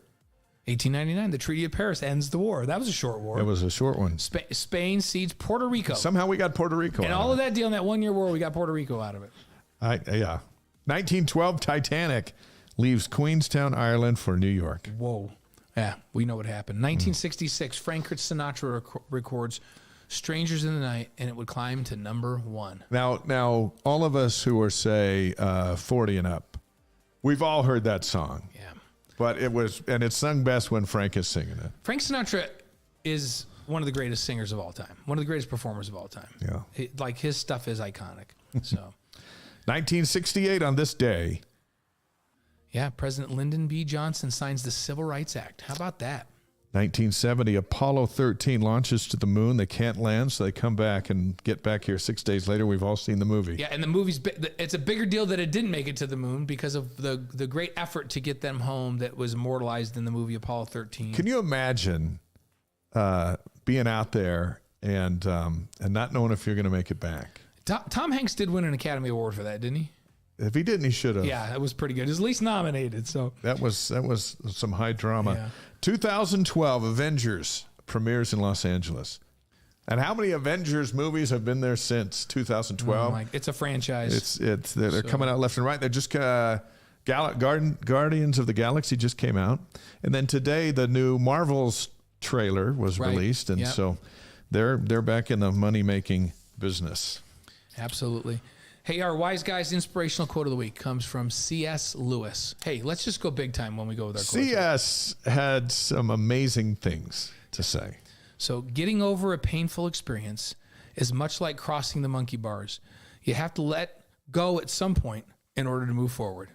1899, the Treaty of Paris ends the war. That was a short war. It was a short one. Spain cedes Puerto Rico. Somehow we got Puerto Rico. And all of that deal in that 1 year war, we got Puerto Rico out of it. 1912, Titanic leaves Queenstown, Ireland for New York. Whoa. Yeah, we know what happened. 1966, Frank Sinatra records Strangers in the Night, and it would climb to number 1. Now, all of us who are, say, 40 and up, we've all heard that song. Yeah. But it's sung best when Frank is singing it. Frank Sinatra is one of the greatest singers of all time, one of the greatest performers of all time. Yeah. His stuff is iconic. So, 1968 on this day. Yeah, President Lyndon B. Johnson signs the Civil Rights Act. How about that? 1970, Apollo 13 launches to the moon. They can't land, so they come back and get back here 6 days later. We've all seen the movie. Yeah, and the movie's it's a bigger deal that it didn't make it to the moon because of the great effort to get them home that was immortalized in the movie Apollo 13. Can you imagine being out there and not knowing if you're going to make it back? Tom Hanks did win an Academy Award for that, didn't he? If he didn't, he should have. Yeah, that was pretty good. He was at least nominated. So that was some high drama. Yeah. 2012, Avengers premieres in Los Angeles. And how many Avengers movies have been there since 2012? It's a franchise. They're coming out left and right. They're just Guardians of the Galaxy just came out, and then today the new Marvel's trailer was released, and so they're back in the money making business. Absolutely. Hey, our Wise Guys inspirational quote of the week comes from C.S. Lewis. Hey, let's just go big time when we go with our quotes. C.S. had some amazing things to say. So, getting over a painful experience is much like crossing the monkey bars. You have to let go at some point in order to move forward.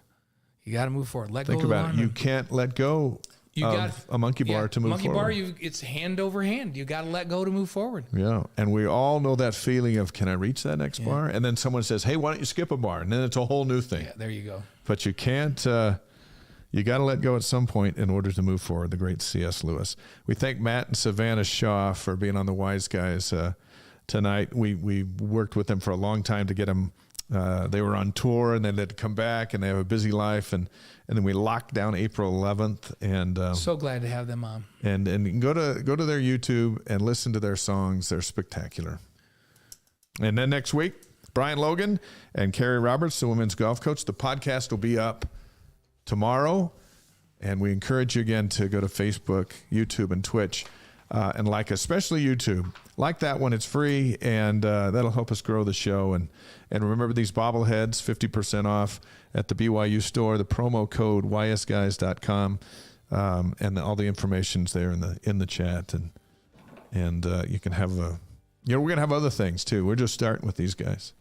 You got to move forward. Think about it. You can't let go of a monkey bar to move forward. Monkey bar, it's hand over hand. You got to let go to move forward. Yeah, and we all know that feeling of, can I reach that next bar? And then someone says, hey, why don't you skip a bar? And then it's a whole new thing. Yeah, there you go. But you can't, you got to let go at some point in order to move forward, the great C.S. Lewis. We thank Matt and Savannah Shaw for being on the Wise Guys tonight. We worked with them for a long time to get them. They were on tour, and then they'd come back, and they have a busy life, and then we locked down April 11th. And so glad to have them on. And go to their YouTube and listen to their songs. They're spectacular. And then next week, Brian Logan and Carrie Roberts, the women's golf coach. The podcast will be up tomorrow, and we encourage you again to go to Facebook, YouTube, and Twitch. and like, especially YouTube. Like that one, it's free, and that'll help us grow the show. And remember these bobbleheads, 50% off at the BYU store. The promo code ysguys.com, and all the information's there in the chat. And you can have we're gonna have other things too. We're just starting with these guys.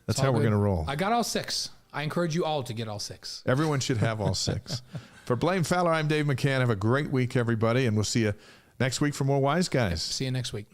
That's how we're gonna roll. I got all 6. I encourage you all to get all 6. Everyone should have all 6. For Blaine Fowler, I'm Dave McCann. Have a great week, everybody, and we'll see you next week for more Wise Guys. See you next week.